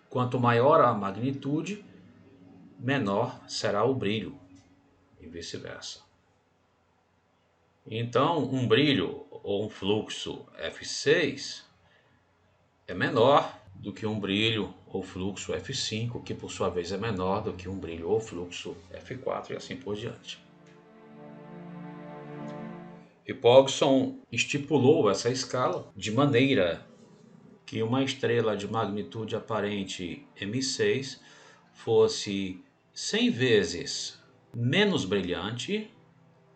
quanto maior a magnitude, menor será o brilho, e vice-versa. Então, um brilho ou um fluxo F6 é menor do que um brilho ou fluxo F5, que por sua vez é menor do que um brilho ou fluxo F4 e assim por diante. E Pogson estipulou essa escala de maneira que uma estrela de magnitude aparente M6 fosse 100 vezes menos brilhante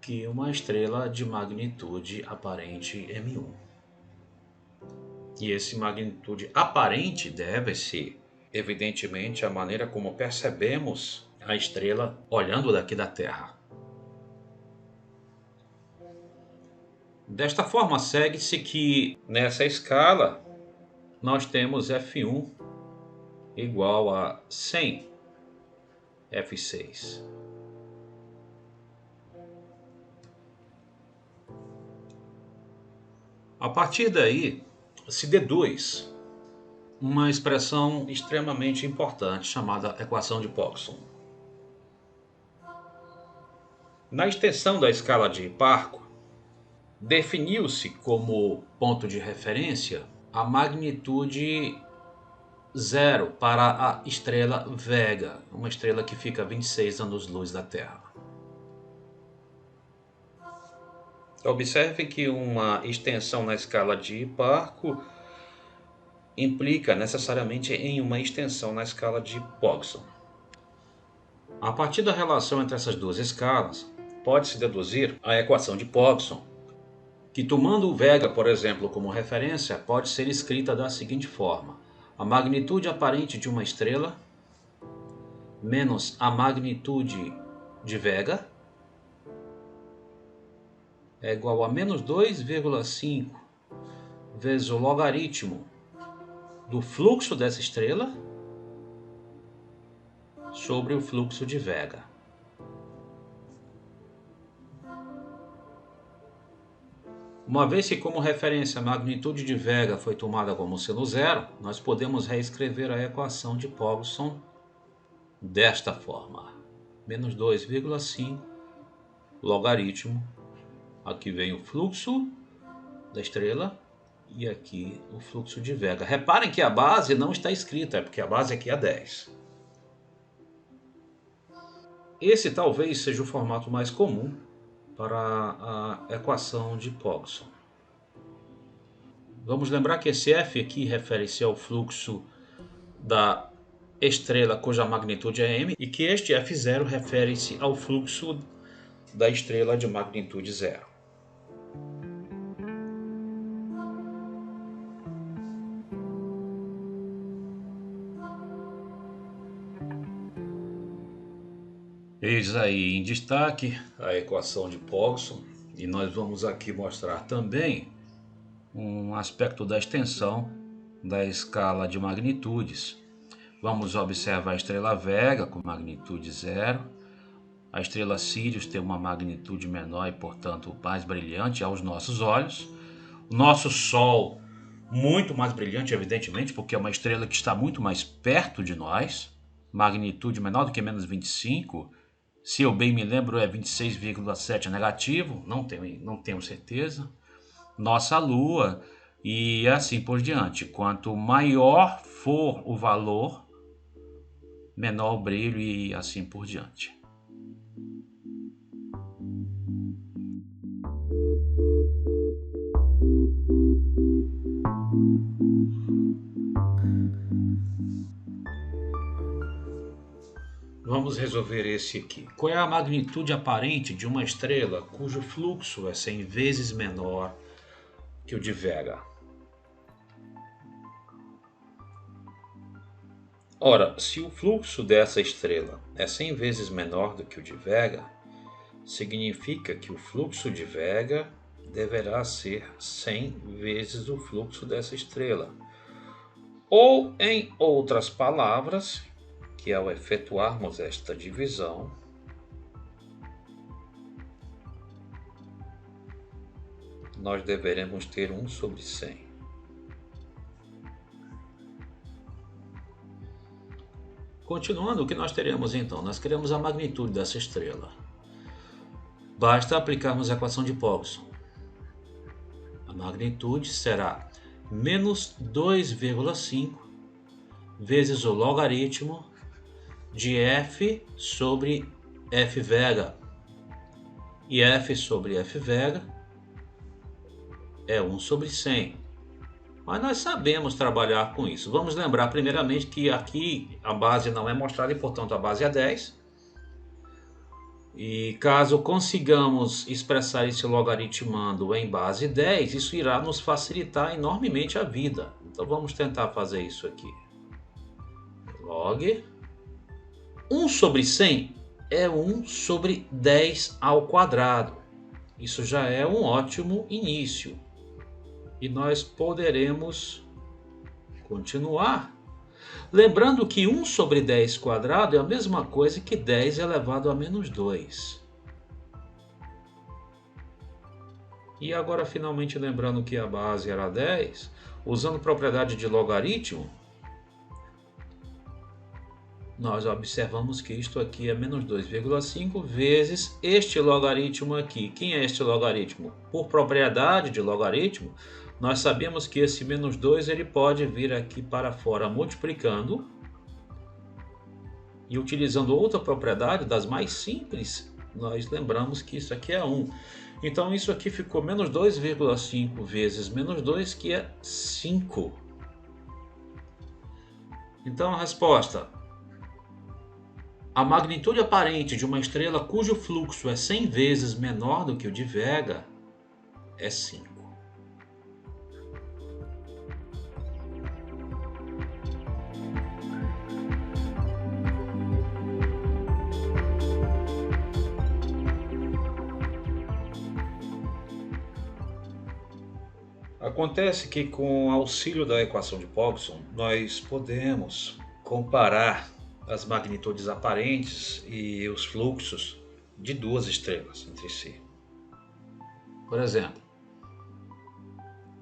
que uma estrela de magnitude aparente M1. E esse magnitude aparente deve-se, evidentemente, à maneira como percebemos a estrela olhando daqui da Terra. Desta forma, segue-se que nessa escala nós temos F1 igual a 100 F6. A partir daí, se deduz uma expressão extremamente importante chamada equação de Pogson. Na extensão da escala de Hipparco, definiu-se como ponto de referência a magnitude 0 para a estrela Vega, uma estrela que fica a 26 anos-luz da Terra. Observe que uma extensão na escala de Hipparco implica necessariamente em uma extensão na escala de Pogson. A partir da relação entre essas duas escalas, pode-se deduzir a equação de Pogson, que tomando o Vega, por exemplo, como referência, pode ser escrita da seguinte forma: a magnitude aparente de uma estrela menos a magnitude de Vega é igual a menos 2,5 vezes o logaritmo do fluxo dessa estrela sobre o fluxo de Vega. Uma vez que como referência a magnitude de Vega foi tomada como sendo zero, nós podemos reescrever a equação de Pogson desta forma: menos 2,5 logaritmo, aqui vem o fluxo da estrela e aqui o fluxo de Vega. Reparem que a base não está escrita, é porque a base aqui é 10. Esse talvez seja o formato mais comum para a equação de Pogson. Vamos lembrar que esse F aqui refere-se ao fluxo da estrela cuja magnitude é m, e que este F0 refere-se ao fluxo da estrela de magnitude 0. Eis aí em destaque a equação de Pogson, e nós vamos aqui mostrar também um aspecto da extensão da escala de magnitudes. Vamos observar a estrela Vega com magnitude 0, A estrela Sirius tem uma magnitude menor e, portanto, mais brilhante aos nossos olhos. O nosso Sol, muito mais brilhante, evidentemente, porque é uma estrela que está muito mais perto de nós. Magnitude menor do que menos 25. Se eu bem me lembro, é 26,7 negativo, não tenho certeza. Nossa Lua e assim por diante. Quanto maior for o valor, menor o brilho e assim por diante. Vamos resolver esse aqui. Qual é a magnitude aparente de uma estrela cujo fluxo é 100 vezes menor que o de Vega? Ora, se o fluxo dessa estrela é 100 vezes menor do que o de Vega, significa que o fluxo de Vega deverá ser 100 vezes o fluxo dessa estrela. Ou, em outras palavras, que ao efetuarmos esta divisão, nós deveremos ter 1 sobre 100. Continuando, o que nós teremos então? Nós queremos a magnitude dessa estrela. Basta aplicarmos a equação de Poisson. A magnitude será menos 2,5 vezes o logaritmo de f sobre f vega. E f sobre f vega é 1 sobre 100. Mas nós sabemos trabalhar com isso. Vamos lembrar primeiramente que aqui a base não é mostrada e, portanto, a base é 10. E caso consigamos expressar esse logaritmando em base 10, isso irá nos facilitar enormemente a vida. Então vamos tentar fazer isso aqui. Log 1 sobre 100 é 1 sobre 10 ao quadrado. Isso já é um ótimo início. E nós poderemos continuar. Lembrando que 1 sobre 10 quadrado é a mesma coisa que 10 elevado a menos 2. E agora, finalmente, lembrando que a base era 10, usando propriedade de logaritmo, nós observamos que isto aqui é menos 2,5 vezes este logaritmo aqui. Quem é este logaritmo? Por propriedade de logaritmo, nós sabemos que esse menos 2 ele pode vir aqui para fora multiplicando. E utilizando outra propriedade das mais simples, nós lembramos que isso aqui é 1. Então isso aqui ficou menos 2,5 vezes menos 2, que é 5. Então a resposta: a magnitude aparente de uma estrela cujo fluxo é 100 vezes menor do que o de Vega é 5. Acontece que, com o auxílio da equação de Poisson, nós podemos comparar as magnitudes aparentes e os fluxos de duas estrelas entre si. Por exemplo,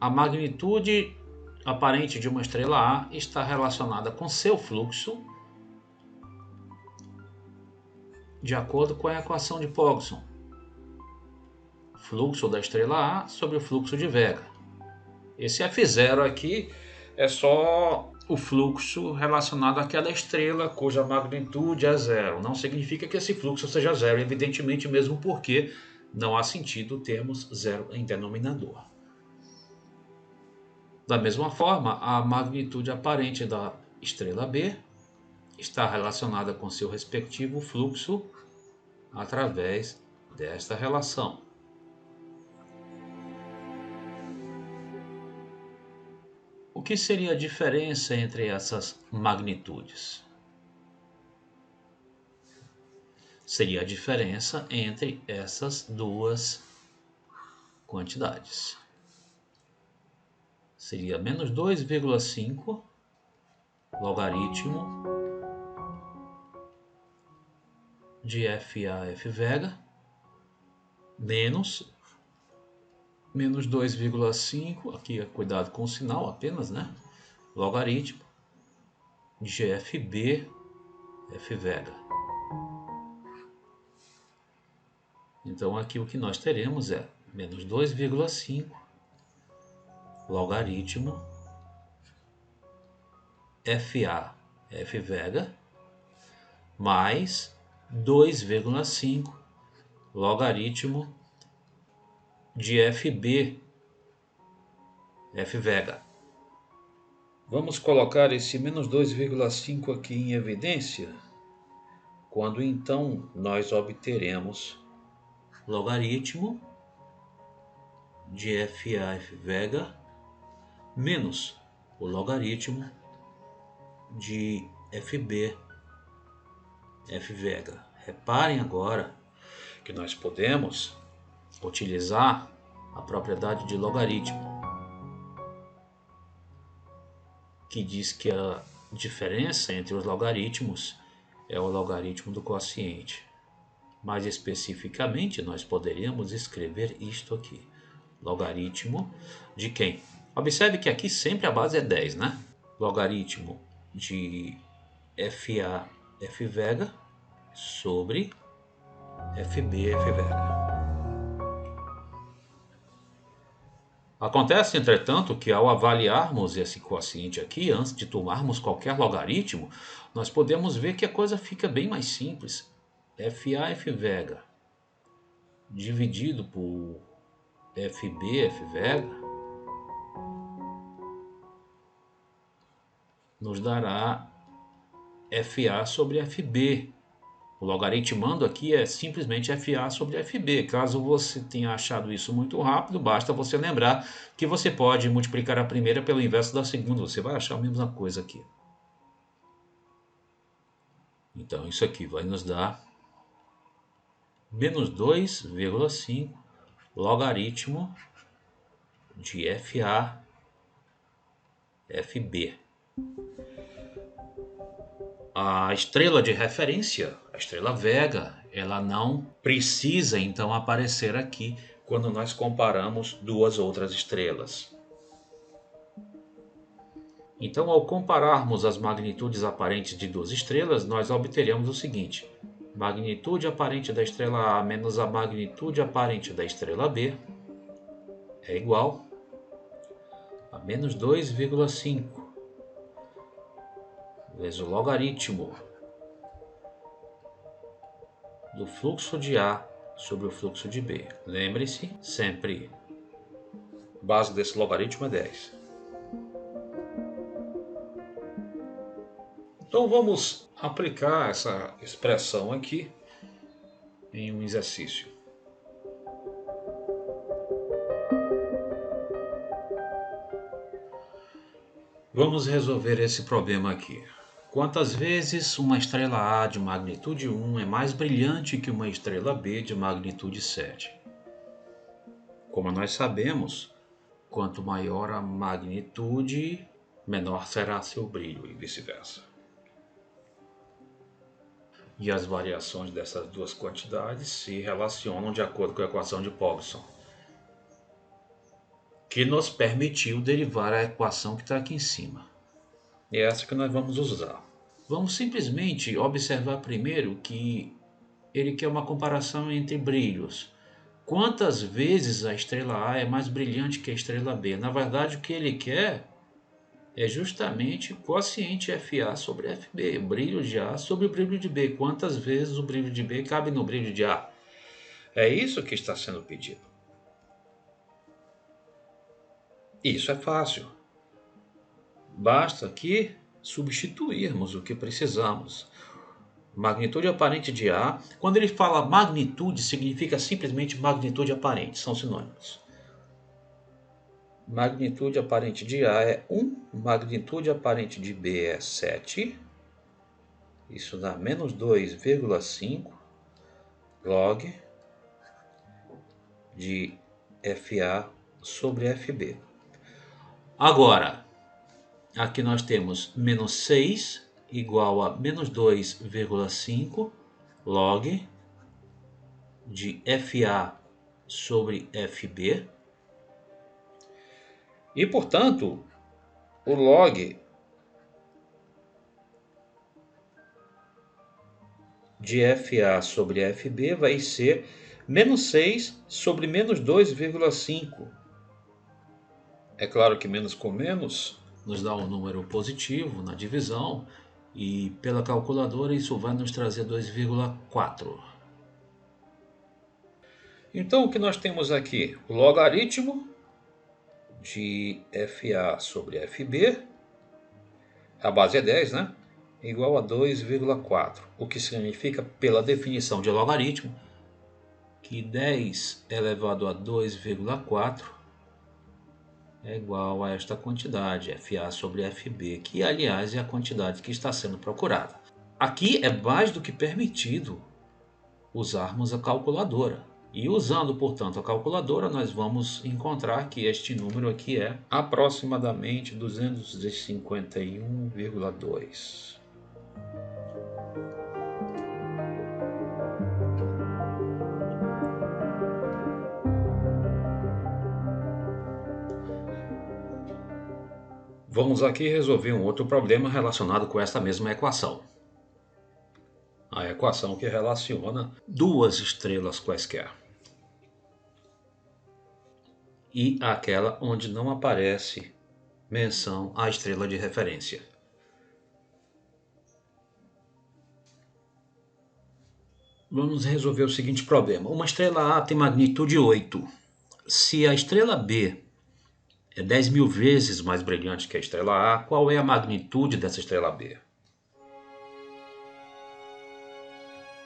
a magnitude aparente de uma estrela A está relacionada com seu fluxo de acordo com a equação de Poisson. Fluxo da estrela A sobre o fluxo de Vega. Esse F0 aqui é só o fluxo relacionado àquela estrela cuja magnitude é zero. Não significa que esse fluxo seja zero, evidentemente, mesmo porque não há sentido termos zero em denominador. Da mesma forma, a magnitude aparente da estrela B está relacionada com seu respectivo fluxo através desta relação. O que seria a diferença entre essas magnitudes? Seria a diferença entre essas duas quantidades. Seria menos 2,5 logaritmo de FA, F vega, menos 2,5, aqui é cuidado com o sinal apenas, né? Logaritmo de GFB, F vega. Então aqui o que nós teremos é menos 2,5 logaritmo FA, F vega, mais 2,5 logaritmo de FB, F vega. Vamos colocar esse menos 2,5 aqui em evidência, quando então nós obteremos logaritmo de FA, F vega, menos o logaritmo de FB, F vega. Reparem agora que nós podemos utilizar a propriedade de logaritmo, que diz que a diferença entre os logaritmos é o logaritmo do quociente. Mais especificamente, nós poderíamos escrever isto aqui. Logaritmo de quem? Observe que aqui sempre a base é 10, né? Logaritmo de FA, F vega sobre FB, F vega. Acontece, entretanto, que ao avaliarmos esse quociente aqui, antes de tomarmos qualquer logaritmo, nós podemos ver que a coisa fica bem mais simples. FA, F vega dividido por FB, F vega nos dará FA sobre FB. O logaritmando aqui é simplesmente FA sobre FB. Caso você tenha achado isso muito rápido, basta você lembrar que você pode multiplicar a primeira pelo inverso da segunda. Você vai achar a mesma coisa aqui. Então isso aqui vai nos dar menos 2,5 logaritmo de FA, FB. A estrela de referência, a estrela Vega, ela não precisa então aparecer aqui quando nós comparamos duas outras estrelas. Então, ao compararmos as magnitudes aparentes de duas estrelas, nós obteremos o seguinte: magnitude aparente da estrela A menos a magnitude aparente da estrela B é igual a menos 2,5 vezes o logaritmo do fluxo de A sobre o fluxo de B. Lembre-se, sempre, a base desse logaritmo é 10. Então vamos aplicar essa expressão aqui em um exercício. Vamos resolver esse problema aqui. Quantas vezes uma estrela A de magnitude 1 é mais brilhante que uma estrela B de magnitude 7? Como nós sabemos, quanto maior a magnitude, menor será seu brilho e vice-versa. E as variações dessas duas quantidades se relacionam de acordo com a equação de Poisson, que nos permitiu derivar a equação que está aqui em cima. E é essa que nós vamos usar. Vamos simplesmente observar primeiro que ele quer uma comparação entre brilhos. Quantas vezes a estrela A é mais brilhante que a estrela B? Na verdade, o que ele quer é justamente o quociente FA sobre FB, brilho de A sobre o brilho de B. Quantas vezes o brilho de B cabe no brilho de A? É isso que está sendo pedido. Isso é fácil. Basta aqui substituirmos o que precisamos. Magnitude aparente de A. Quando ele fala magnitude, significa simplesmente magnitude aparente, são sinônimos. Magnitude aparente de A é 1, magnitude aparente de B é 7. Isso dá menos 2,5 log de FA sobre FB. Agora, aqui nós temos menos 6 igual a menos 2,5 log de FA sobre FB. E, portanto, o log de FA sobre FB vai ser menos 6 sobre menos 2,5. É claro que menos com menos nos dá um número positivo na divisão, e pela calculadora isso vai nos trazer 2,4. Então o que nós temos aqui? O logaritmo de FA sobre FB, a base é 10, né? Igual a 2,4. O que significa, pela definição de logaritmo, que 10 elevado a 2,4 é igual a esta quantidade, FA sobre FB, que aliás é a quantidade que está sendo procurada. Aqui é mais do que permitido usarmos a calculadora. E usando, portanto, a calculadora, nós vamos encontrar que este número aqui é aproximadamente 251,2. Vamos aqui resolver um outro problema relacionado com esta mesma equação. A equação que relaciona duas estrelas quaisquer. E aquela onde não aparece menção à estrela de referência. Vamos resolver o seguinte problema. Uma estrela A tem magnitude 8. Se a estrela B é 10.000 vezes mais brilhante que a estrela A, qual é a magnitude dessa estrela B?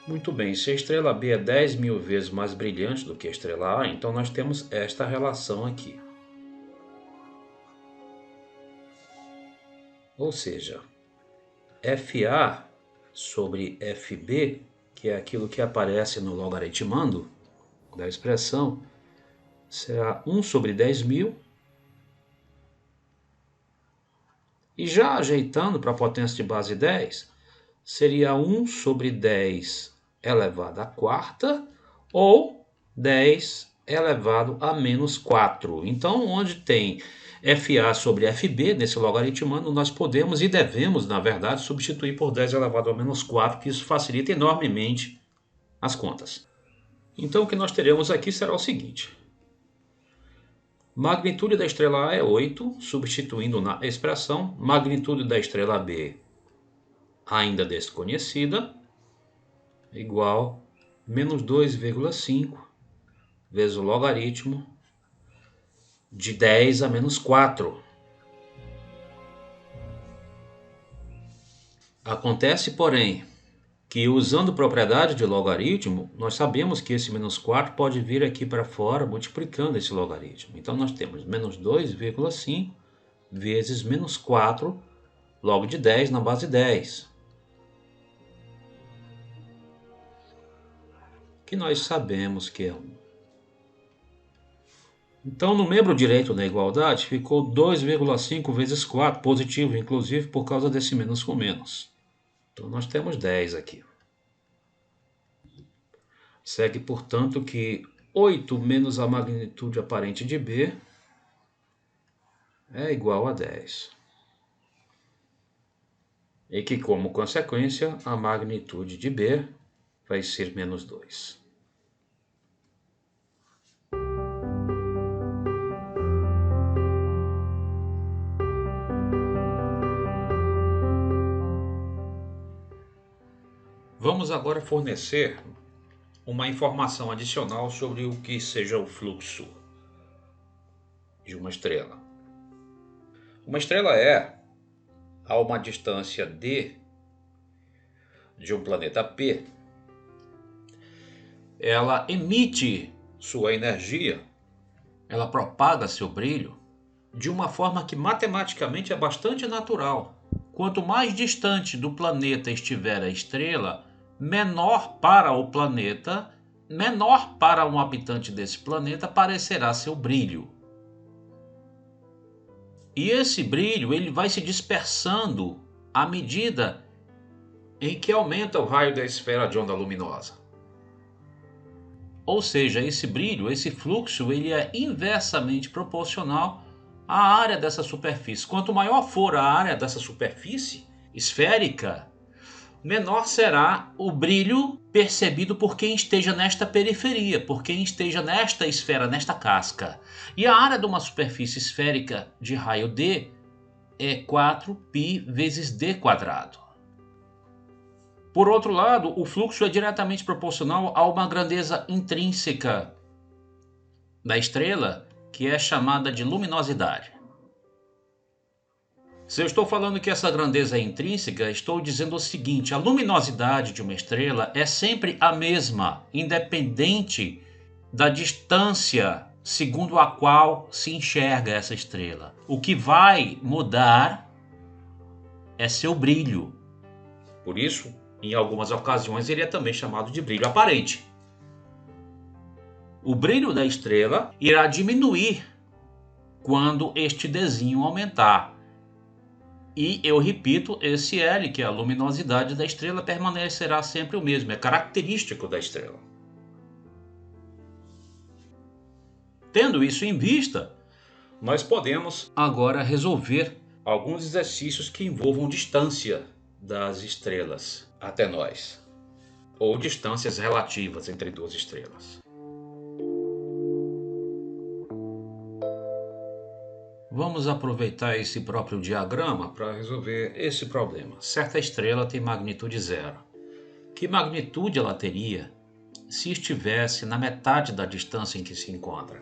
Muito bem, se a estrela B é 10.000 vezes mais brilhante do que a estrela A, então nós temos esta relação aqui. Ou seja, FA sobre FB, que é aquilo que aparece no logaritmando da expressão, será 1 sobre 10.000. E já ajeitando para a potência de base 10, seria 1 sobre 10 elevado à quarta ou 10 elevado a menos 4. Então, onde tem FA sobre FB, nesse logaritmando, nós podemos e devemos, na verdade, substituir por 10 elevado a menos 4, que isso facilita enormemente as contas. Então, o que nós teremos aqui será o seguinte. Magnitude da estrela A é 8, substituindo na expressão, magnitude da estrela B, ainda desconhecida, igual a menos 2,5 vezes o logaritmo de 10 a menos 4. Acontece, porém, que usando propriedade de logaritmo, nós sabemos que esse menos 4 pode vir aqui para fora multiplicando esse logaritmo. Então nós temos menos 2,5 vezes menos 4 log de 10 na base 10. Que nós sabemos que é 1. Então no membro direito da igualdade ficou 2,5 vezes 4, positivo inclusive por causa desse menos com menos. Então nós temos 10 aqui. Segue, portanto, que 8 menos a magnitude aparente de B é igual a 10. E que, como consequência, a magnitude de B vai ser menos 2. Vamos agora fornecer uma informação adicional sobre o que seja o fluxo de uma estrela. Uma estrela é, a uma distância d de um planeta P, ela emite sua energia, ela propaga seu brilho de uma forma que matematicamente é bastante natural. Quanto mais distante do planeta estiver a estrela, menor para o planeta, menor para um habitante desse planeta parecerá seu brilho. E esse brilho ele vai se dispersando à medida em que aumenta o raio da esfera de onda luminosa. Ou seja, esse brilho, esse fluxo, ele é inversamente proporcional à área dessa superfície. Quanto maior for a área dessa superfície esférica, menor será o brilho percebido por quem esteja nesta periferia, por quem esteja nesta esfera, nesta casca. E a área de uma superfície esférica de raio D é 4π vezes d². Por outro lado, o fluxo é diretamente proporcional a uma grandeza intrínseca da estrela, que é chamada de luminosidade. Se eu estou falando que essa grandeza é intrínseca, estou dizendo o seguinte: a luminosidade de uma estrela é sempre a mesma, independente da distância segundo a qual se enxerga essa estrela. O que vai mudar é seu brilho. Por isso, em algumas ocasiões, ele é também chamado de brilho aparente. O brilho da estrela irá diminuir quando este Dzinho aumentar. E eu repito, esse L, que é a luminosidade da estrela, permanecerá sempre o mesmo, é característico da estrela. Tendo isso em vista, nós podemos agora resolver alguns exercícios que envolvam distância das estrelas até nós, ou distâncias relativas entre duas estrelas. Vamos aproveitar esse próprio diagrama para resolver esse problema. Certa estrela tem magnitude 0. Que magnitude ela teria se estivesse na metade da distância em que se encontra?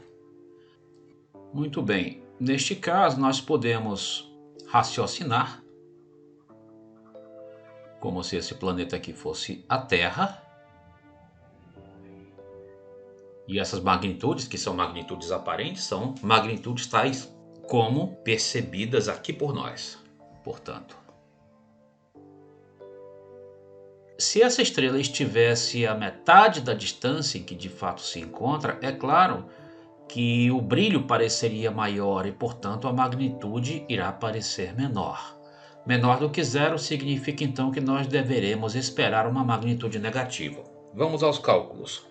Muito bem, neste caso nós podemos raciocinar como se esse planeta aqui fosse a Terra. E essas magnitudes, que são magnitudes aparentes, são magnitudes tais como percebidas aqui por nós. Portanto, se essa estrela estivesse a metade da distância em que de fato se encontra, é claro que o brilho pareceria maior e, portanto, a magnitude irá parecer menor. Menor do que 0 significa então que nós deveremos esperar uma magnitude negativa. Vamos aos cálculos.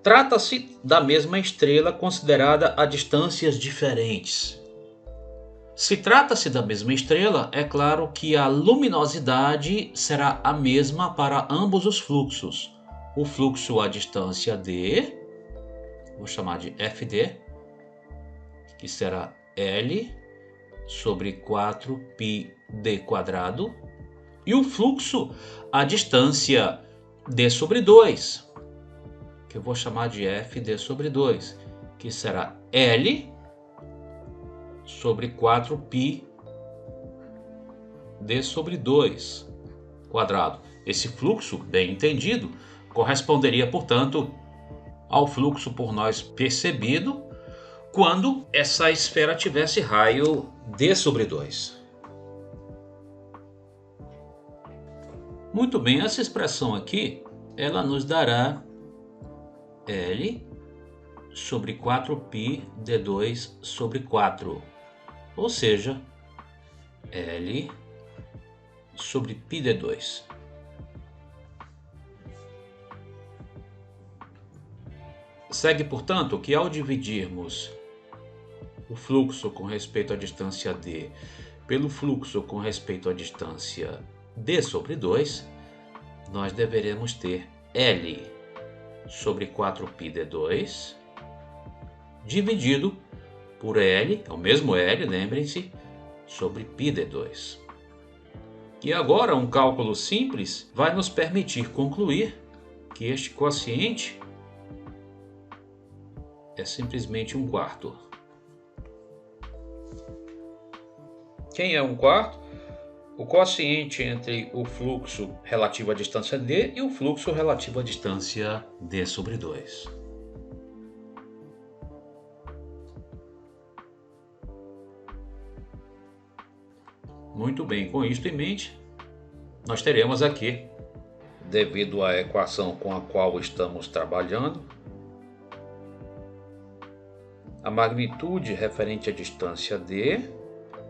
Trata-se da mesma estrela considerada a distâncias diferentes. Se trata-se da mesma estrela, é claro que a luminosidade será a mesma para ambos os fluxos. O fluxo à distância d, vou chamar de FD, que será L sobre 4πd², e o fluxo à distância d sobre 2, que eu vou chamar de FD sobre 2, que será L sobre 4πd sobre 2 quadrado. Esse fluxo, bem entendido, corresponderia, portanto, ao fluxo por nós percebido quando essa esfera tivesse raio d sobre 2. Muito bem, essa expressão aqui, ela nos dará L sobre 4πd2 sobre 4, ou seja, L sobre πd2. Segue, portanto, que ao dividirmos o fluxo com respeito à distância d pelo fluxo com respeito à distância d sobre 2, nós deveremos ter L sobre 4πd2 dividido por L, é o mesmo L, lembrem-se, sobre πd2. E agora um cálculo simples vai nos permitir concluir que este quociente é simplesmente 1/4. Quem é 1/4? O quociente entre o fluxo relativo à distância d e o fluxo relativo à distância d sobre 2. Muito bem, com isto em mente, nós teremos aqui, devido à equação com a qual estamos trabalhando, a magnitude referente à distância d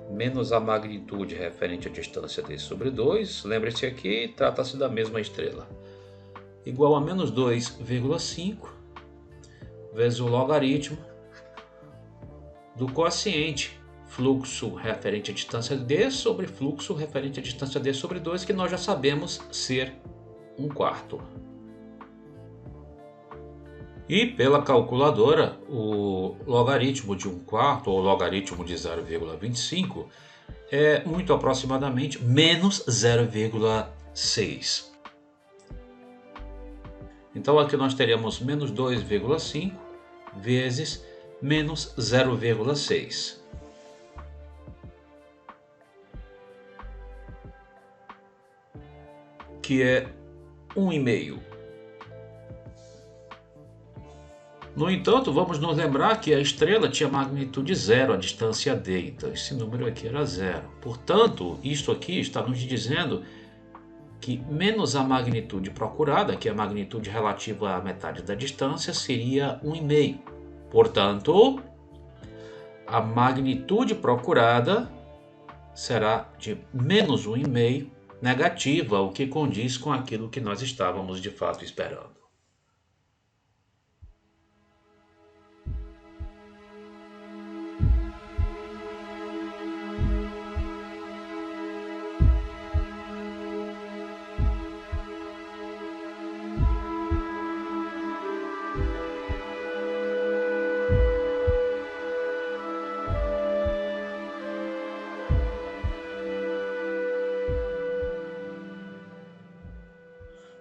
menos a magnitude referente à distância d sobre 2, lembre-se aqui, trata-se da mesma estrela, igual a menos 2,5 vezes o logaritmo do quociente fluxo referente à distância d sobre fluxo referente à distância d sobre 2, que nós já sabemos ser 1/4. E pela calculadora, o logaritmo de 1/4 ou logaritmo de 0,25 é muito aproximadamente menos 0,6. Então aqui nós teremos menos 2,5 vezes menos 0,6. Que é 1,5. No entanto, vamos nos lembrar que a estrela tinha magnitude 0, a distância d, então esse número aqui era 0. Portanto, isto aqui está nos dizendo que menos a magnitude procurada, que é a magnitude relativa à metade da distância, seria 1,5. Portanto, a magnitude procurada será de menos 1,5 negativa, o que condiz com aquilo que nós estávamos de fato esperando.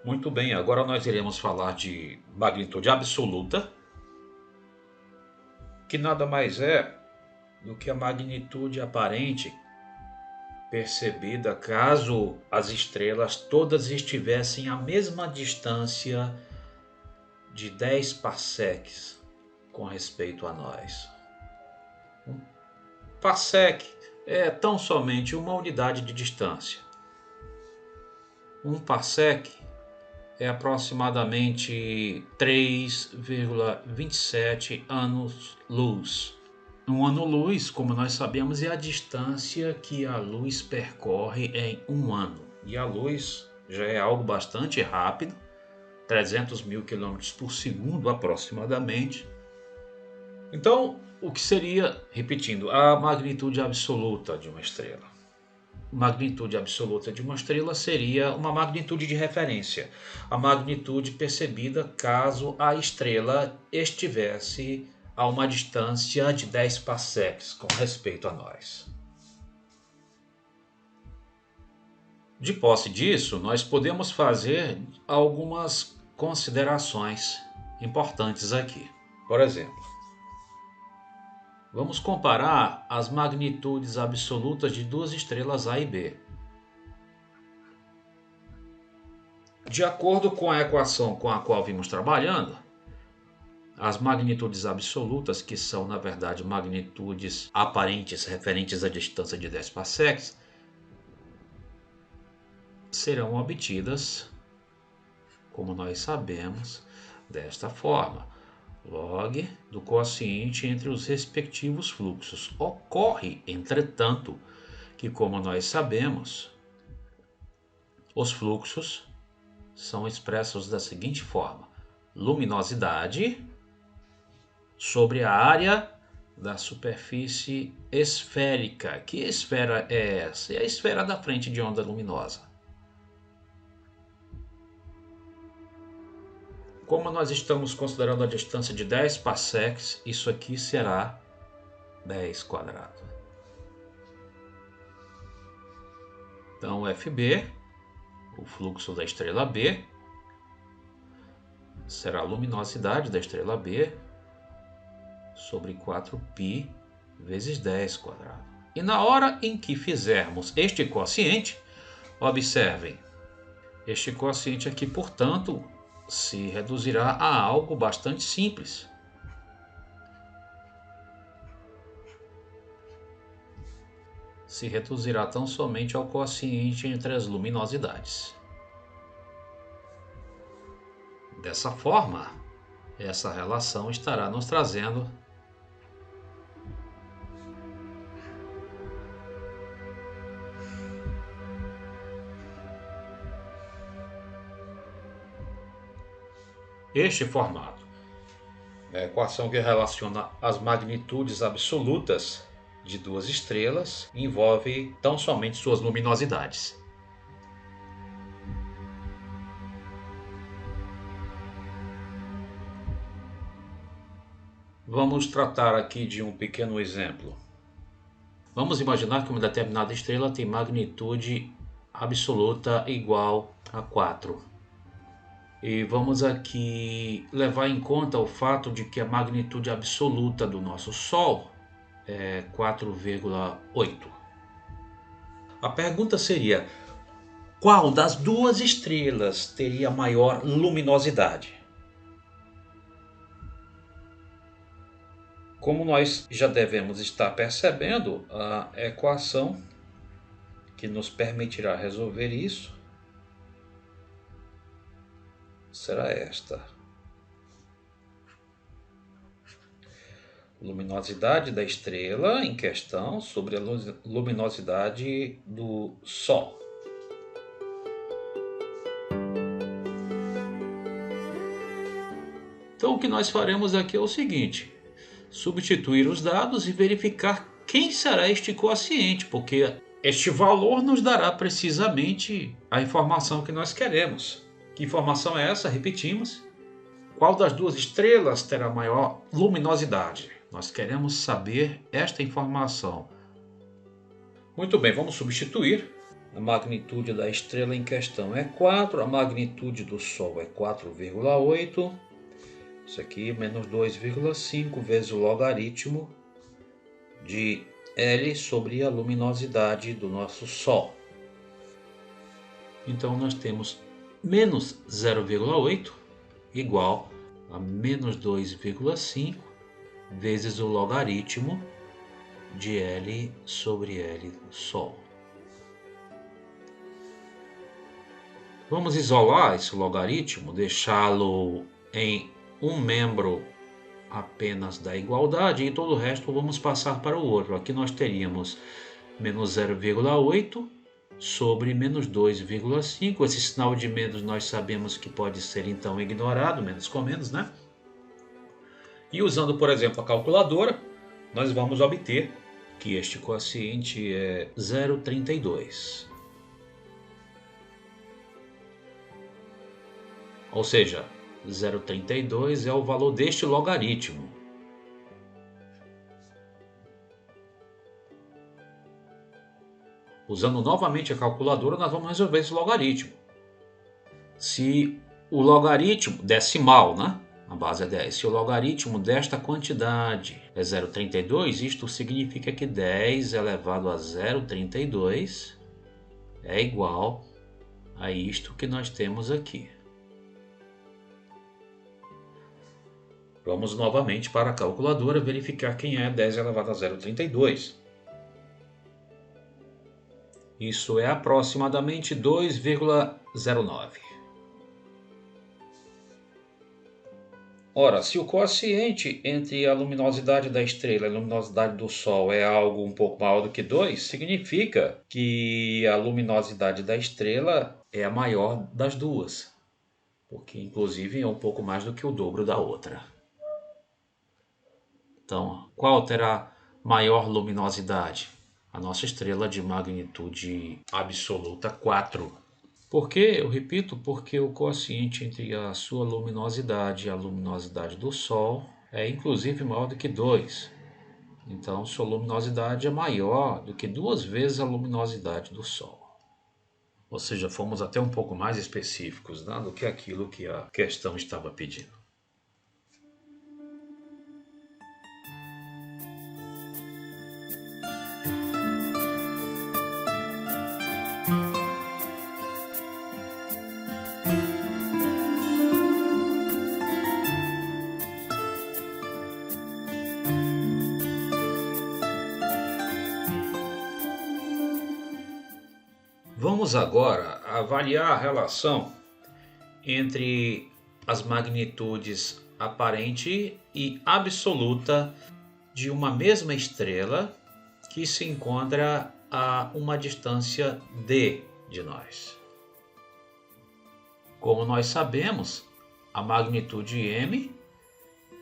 Muito bem, agora nós iremos falar de magnitude absoluta, que nada mais é do que a magnitude aparente percebida caso as estrelas todas estivessem à mesma distância de 10 parsecs com respeito a nós. Um parsec é tão somente uma unidade de distância. Um parsec é aproximadamente 3,27 anos-luz. Um ano-luz, como nós sabemos, é a distância que a luz percorre em um ano. E a luz já é algo bastante rápido, 300 mil quilômetros por segundo aproximadamente. Então, o que seria, repetindo, a magnitude absoluta de uma estrela? Magnitude absoluta de uma estrela seria uma magnitude de referência, a magnitude percebida caso a estrela estivesse a uma distância de 10 parsecs com respeito a nós. De posse disso, nós podemos fazer algumas considerações importantes aqui. Por exemplo, vamos comparar as magnitudes absolutas de duas estrelas A e B. De acordo com a equação com a qual vimos trabalhando, as magnitudes absolutas, que são na verdade magnitudes aparentes referentes à distância de 10 parsecs, serão obtidas, como nós sabemos, desta forma: log do quociente entre os respectivos fluxos. Ocorre, entretanto, que, como nós sabemos, os fluxos são expressos da seguinte forma: luminosidade sobre a área da superfície esférica. Que esfera é essa? É a esfera da frente de onda luminosa. Como nós estamos considerando a distância de 10 parsecs, isso aqui será 10 quadrado. Então, FB, o fluxo da estrela B, será a luminosidade da estrela B sobre 4π vezes 10 quadrado. E na hora em que fizermos este quociente, observem, este quociente aqui, portanto, se reduzirá a algo bastante simples. Se reduzirá tão somente ao quociente entre as luminosidades. Dessa forma, essa relação estará nos trazendo este formato. É a equação que relaciona as magnitudes absolutas de duas estrelas envolve tão somente suas luminosidades. Vamos tratar aqui de um pequeno exemplo. Vamos imaginar que uma determinada estrela tem magnitude absoluta igual a 4. E vamos aqui levar em conta o fato de que a magnitude absoluta do nosso Sol é 4,8. A pergunta seria: qual das duas estrelas teria maior luminosidade? Como nós já devemos estar percebendo, a equação que nos permitirá resolver isso será esta: luminosidade da estrela em questão sobre a luminosidade do Sol. Então o que nós faremos aqui é o seguinte: substituir os dados e verificar quem será este quociente, porque este valor nos dará precisamente a informação que nós queremos. Que informação é essa? Repetimos. Qual das duas estrelas terá maior luminosidade? Nós queremos saber esta informação. Muito bem, vamos substituir. A magnitude da estrela em questão é 4, a magnitude do Sol é 4,8. Isso aqui, menos 2,5 vezes o logaritmo de L sobre a luminosidade do nosso Sol. Então, nós temos menos 0,8 igual a menos 2,5 vezes o logaritmo de L sobre L do Sol. Vamos isolar esse logaritmo, deixá-lo em um membro apenas da igualdade e todo o resto vamos passar para o outro. Aqui nós teríamos menos 0,8 sobre menos 2,5. Esse sinal de menos nós sabemos que pode ser então ignorado, menos com menos, né? E usando, por exemplo, a calculadora, nós vamos obter que este quociente é 0,32. Ou seja, 0,32 é o valor deste logaritmo. Usando novamente a calculadora, nós vamos resolver esse logaritmo. Se o logaritmo decimal, né? A base é 10. Se o logaritmo desta quantidade é 0,32, isto significa que 10 elevado a 0,32 é igual a isto que nós temos aqui. Vamos novamente para a calculadora verificar quem é 10 elevado a 0,32. Isso é aproximadamente 2,09. Ora, se o quociente entre a luminosidade da estrela e a luminosidade do Sol é algo um pouco maior do que 2, significa que a luminosidade da estrela é a maior das duas, porque inclusive é um pouco mais do que o dobro da outra. Então, qual terá maior luminosidade? A nossa estrela de magnitude absoluta 4. Por quê? Eu repito, porque o quociente entre a sua luminosidade e a luminosidade do Sol é inclusive maior do que 2. Então, sua luminosidade é maior do que 2 vezes a luminosidade do Sol. Ou seja, fomos até um pouco mais específicos, né, do que aquilo que a questão estava pedindo. Vamos agora avaliar a relação entre as magnitudes aparente e absoluta de uma mesma estrela que se encontra a uma distância d de nós. Como nós sabemos, a magnitude m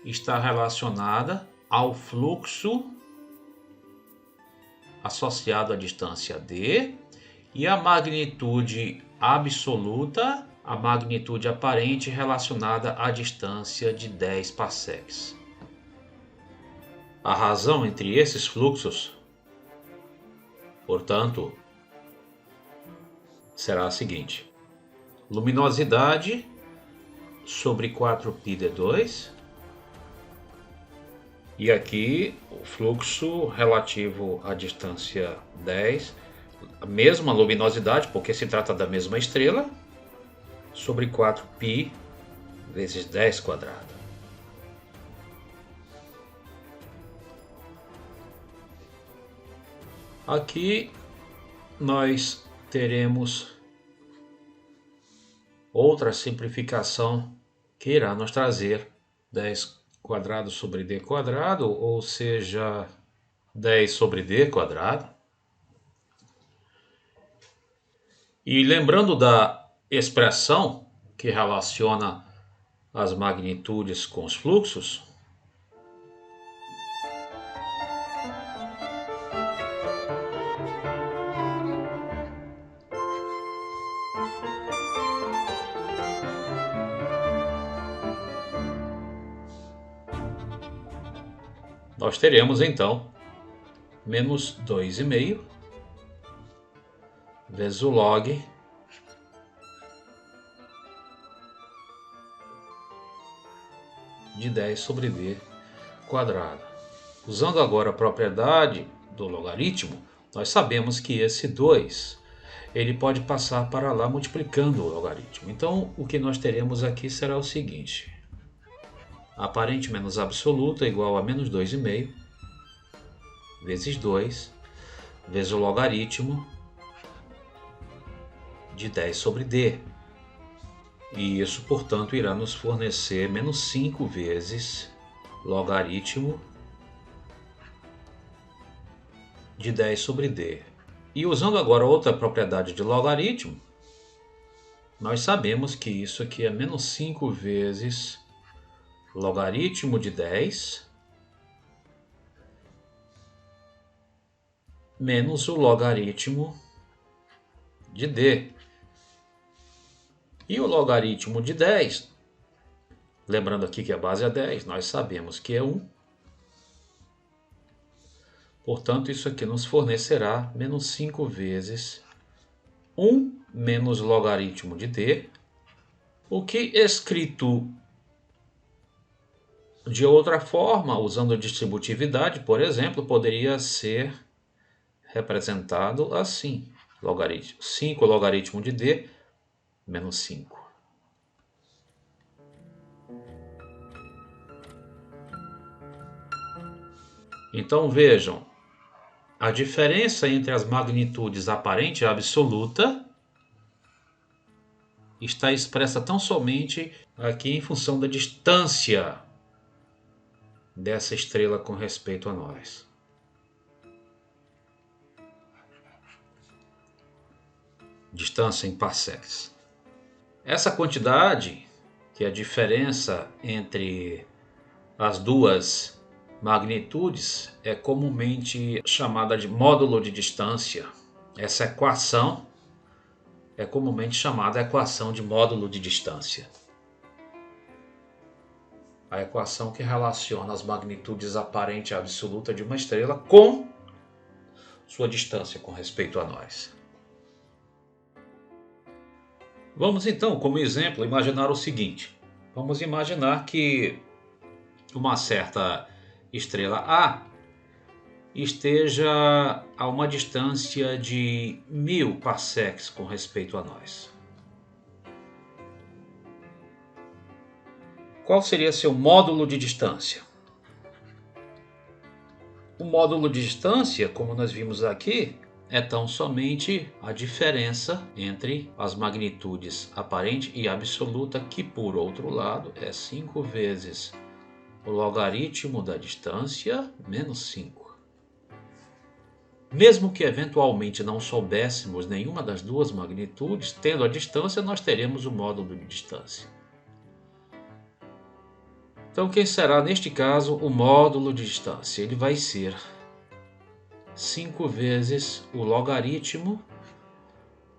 está relacionada ao fluxo associado à distância d, e a magnitude absoluta, a magnitude aparente relacionada à distância de 10 parsecs. A razão entre esses fluxos, portanto, será a seguinte: luminosidade sobre 4πd2, e aqui o fluxo relativo à distância 10, a mesma luminosidade, porque se trata da mesma estrela, sobre 4π vezes 10 quadrado. Aqui nós teremos outra simplificação que irá nos trazer 10 quadrado sobre d quadrado, ou seja, 10 sobre d quadrado. E lembrando da expressão que relaciona as magnitudes com os fluxos, nós teremos então menos 2,5 vezes o log de 10 sobre d quadrado. Usando agora a propriedade do logaritmo, nós sabemos que esse 2 ele pode passar para lá multiplicando o logaritmo. Então o que nós teremos aqui será o seguinte: aparente menos absoluta é igual a menos 2,5 vezes 2 vezes o logaritmo de 10 sobre d. E isso, portanto, irá nos fornecer menos 5 vezes logaritmo de 10 sobre d. E usando agora outra propriedade de logaritmo, nós sabemos que isso aqui é menos 5 vezes logaritmo de 10 menos o logaritmo de d. E o logaritmo de 10, lembrando aqui que a base é 10, nós sabemos que é 1. Portanto, isso aqui nos fornecerá menos 5 vezes 1 menos logaritmo de d, o que escrito de outra forma, usando a distributividade, por exemplo, poderia ser representado assim: 5 logaritmo de d menos 5. Então vejam, a diferença entre as magnitudes aparente e absoluta está expressa tão somente aqui em função da distância dessa estrela com respeito a nós. Distância em parsecs. Essa quantidade, que é a diferença entre as duas magnitudes, é comumente chamada de módulo de distância. Essa equação é comumente chamada equação de módulo de distância. A equação que relaciona as magnitudes aparente e absoluta de uma estrela com sua distância com respeito a nós. Vamos então, como exemplo, imaginar o seguinte. Vamos imaginar que uma certa estrela A esteja a uma distância de 1000 parsecs com respeito a nós. Qual seria seu módulo de distância? O módulo de distância, como nós vimos aqui, é tão somente a diferença entre as magnitudes aparente e absoluta, que por outro lado é 5 vezes o logaritmo da distância menos 5. Mesmo que eventualmente não soubéssemos nenhuma das duas magnitudes, tendo a distância, nós teremos o módulo de distância. Então, quem será, neste caso, o módulo de distância? Ele vai ser 5 vezes o logaritmo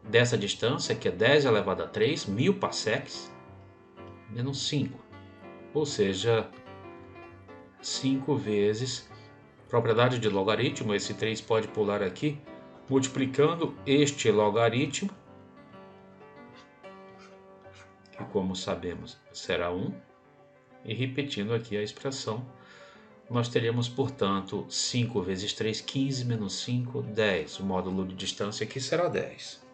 dessa distância, que é 10 elevado a 3, 1000 parsecs, menos 5. Ou seja, 5 vezes propriedade de logaritmo, esse 3 pode pular aqui, multiplicando este logaritmo, que como sabemos será 1, e repetindo aqui a expressão, nós teríamos, portanto, 5 vezes 3, 15, menos 5, 10. O módulo de distância aqui será 10.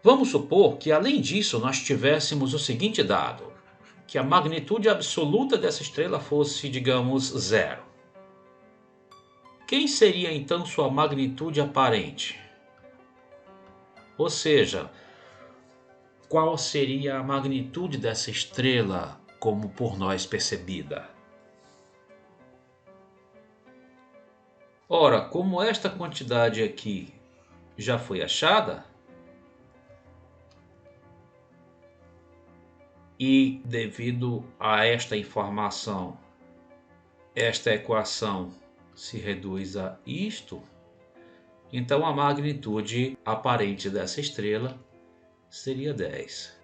Vamos supor que, além disso, nós tivéssemos o seguinte dado, que a magnitude absoluta dessa estrela fosse, digamos, 0. Quem seria, então, sua magnitude aparente? Ou seja, qual seria a magnitude dessa estrela como por nós percebida? Ora, como esta quantidade aqui já foi achada, e devido a esta informação, esta equação se reduz a isto, então a magnitude aparente dessa estrela seria 10.